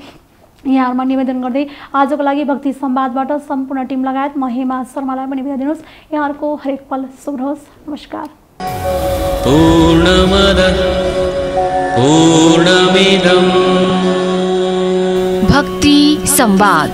यहाँहरूमा निवेदन गर्दै आजको लागि भक्ति संवादबाट सम्पूर्ण टिम लगायत म हेमा शर्मालाई पनि बिदा दिनुहोस्। यहाँहरूको हरेक पल शुभ रहोस्। नमस्कार। भक्ति संवाद।